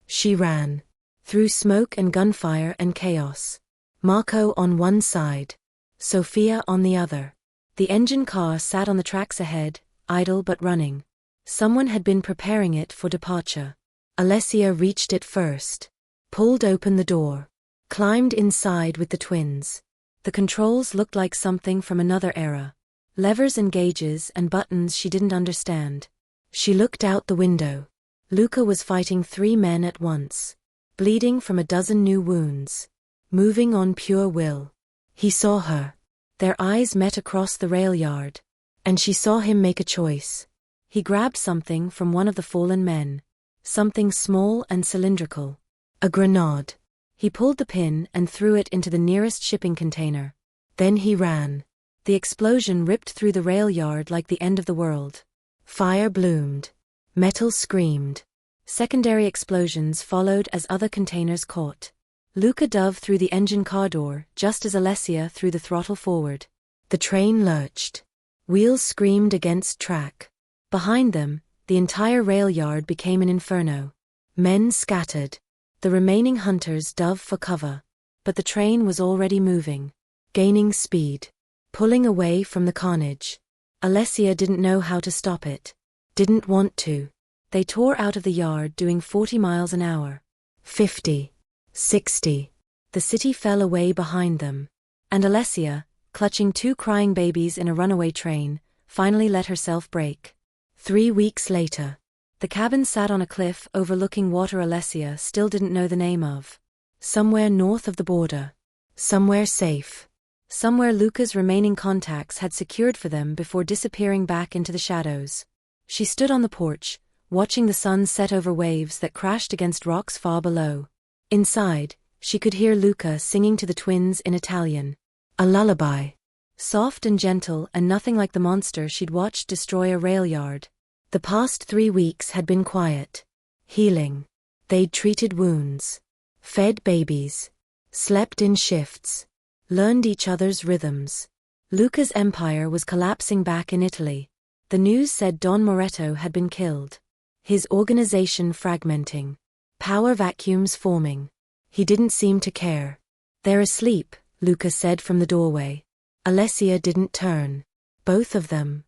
She ran. Through smoke and gunfire and chaos. Marco on one side. Sofia on the other. The engine car sat on the tracks ahead, idle but running. Someone had been preparing it for departure. Alessia reached it first. Pulled open the door. Climbed inside with the twins. The controls looked like something from another era. Levers and gauges and buttons she didn't understand. She looked out the window. Luca was fighting 3 men at once. Bleeding from a dozen new wounds. Moving on pure will. He saw her. Their eyes met across the rail yard. And she saw him make a choice. He grabbed something from one of the fallen men. Something small and cylindrical. A grenade. He pulled the pin and threw it into the nearest shipping container. Then he ran. The explosion ripped through the rail yard like the end of the world. Fire bloomed. Metal screamed. Secondary explosions followed as other containers caught. Luca dove through the engine car door just as Alessia threw the throttle forward. The train lurched. Wheels screamed against track. Behind them, the entire rail yard became an inferno. Men scattered. The remaining hunters dove for cover. But the train was already moving. Gaining speed. Pulling away from the carnage. Alessia didn't know how to stop it. Didn't want to. They tore out of the yard doing 40 miles an hour. 50. 60. The city fell away behind them. And Alessia, clutching 2 crying babies in a runaway train, finally let herself break. 3 weeks later. The cabin sat on a cliff overlooking water Alessia still didn't know the name of. Somewhere north of the border. Somewhere safe. Somewhere Luca's remaining contacts had secured for them before disappearing back into the shadows. She stood on the porch, watching the sun set over waves that crashed against rocks far below. Inside, she could hear Luca singing to the twins in Italian. A lullaby. Soft and gentle and nothing like the monster she'd watched destroy a rail yard. The past 3 weeks had been quiet. Healing. They'd treated wounds. Fed babies. Slept in shifts. Learned each other's rhythms. Luca's empire was collapsing back in Italy. The news said Don Moretto had been killed. His organization fragmenting. Power vacuums forming. He didn't seem to care. They're asleep, Luca said from the doorway. Alessia didn't turn. Both of them.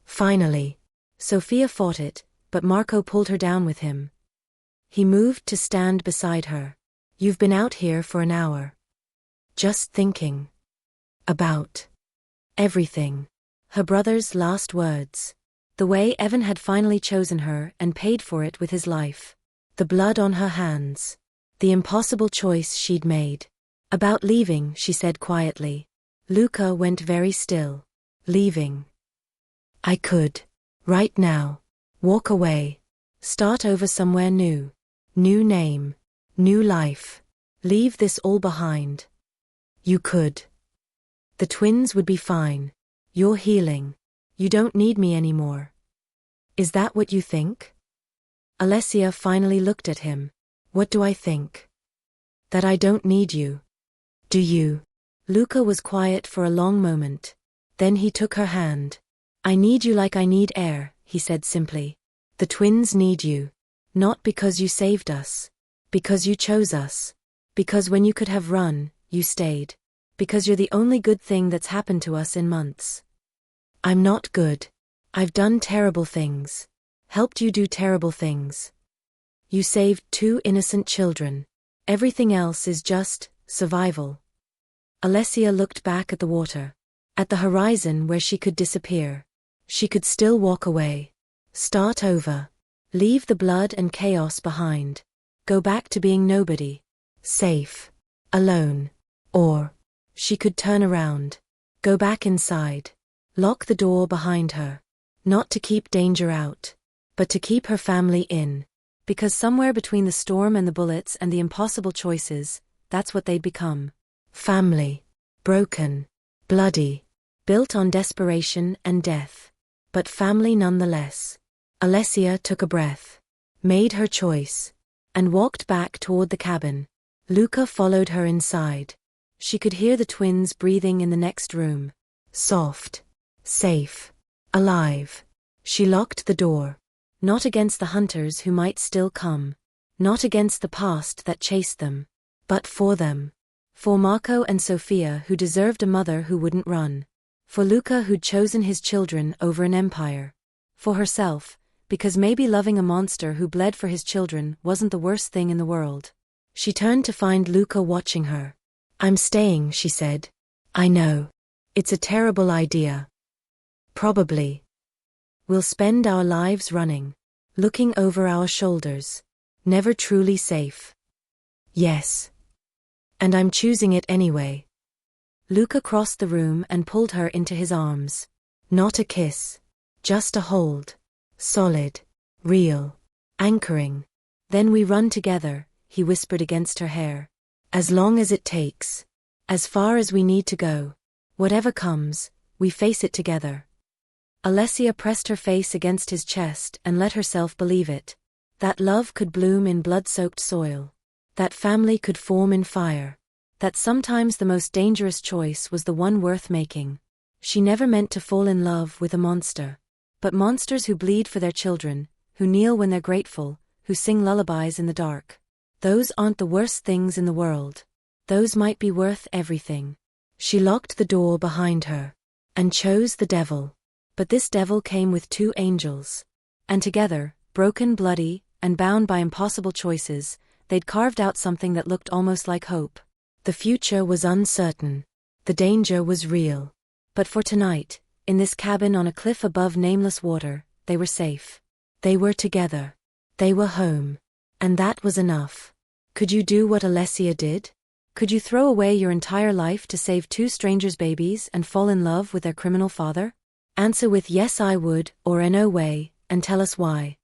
Finally. Sofia fought it, but Marco pulled her down with him. He moved to stand beside her. You've been out here for an hour. Just thinking. About. Everything. Her brother's last words. The way Evan had finally chosen her and paid for it with his life. The blood on her hands. The impossible choice she'd made. About leaving, she said quietly. Luca went very still. Leaving. I could. Right now. Walk away. Start over somewhere new. New name. New life. Leave this all behind. You could. The twins would be fine. You're healing. You don't need me anymore. Is that what you think? Alessia finally looked at him. What do I think? That I don't need you. Do you? Luca was quiet for a long moment. Then he took her hand. I need you like I need air, he said simply. The twins need you. Not because you saved us. Because you chose us. Because when you could have run, you stayed. Because you're the only good thing that's happened to us in months. I'm not good. I've done terrible things. Helped you do terrible things. You saved 2 innocent children. Everything else is just survival. Alessia looked back at the water. At the horizon where she could disappear. She could still walk away. Start over. Leave the blood and chaos behind. Go back to being nobody. Safe. Alone. Or she could turn around. Go back inside. Lock the door behind her. Not to keep danger out. But to keep her family in. Because somewhere between the storm and the bullets and the impossible choices, that's what they'd become. Family. Broken. Bloody. Built on desperation and death. But family nonetheless. Alessia took a breath. Made her choice. And walked back toward the cabin. Luca followed her inside. She could hear the twins breathing in the next room. Soft. Safe. Alive. She locked the door. Not against the hunters who might still come. Not against the past that chased them. But for them. For Marco and Sofia, who deserved a mother who wouldn't run. For Luca, who'd chosen his children over an empire. For herself, because maybe loving a monster who bled for his children wasn't the worst thing in the world. She turned to find Luca watching her. I'm staying, she said. I know. It's a terrible idea. Probably. We'll spend our lives running. Looking over our shoulders. Never truly safe. Yes. And I'm choosing it anyway. Luca crossed the room and pulled her into his arms. Not a kiss. Just a hold. Solid. Real. Anchoring. Then we run together, he whispered against her hair. As long as it takes. As far as we need to go. Whatever comes, we face it together. Alessia pressed her face against his chest and let herself believe it. That love could bloom in blood-soaked soil. That family could form in fire. That sometimes the most dangerous choice was the one worth making. She never meant to fall in love with a monster. But monsters who bleed for their children, who kneel when they're grateful, who sing lullabies in the dark. Those aren't the worst things in the world. Those might be worth everything. She locked the door behind her. And chose the devil. But this devil came with 2 angels. And together, broken, bloody, and bound by impossible choices, they'd carved out something that looked almost like hope. The future was uncertain. The danger was real. But for tonight, in this cabin on a cliff above nameless water, they were safe. They were together. They were home. And that was enough. Could you do what Alessia did? Could you throw away your entire life to save 2 strangers' babies and fall in love with their criminal father? Answer with yes I would, or no way, and tell us why.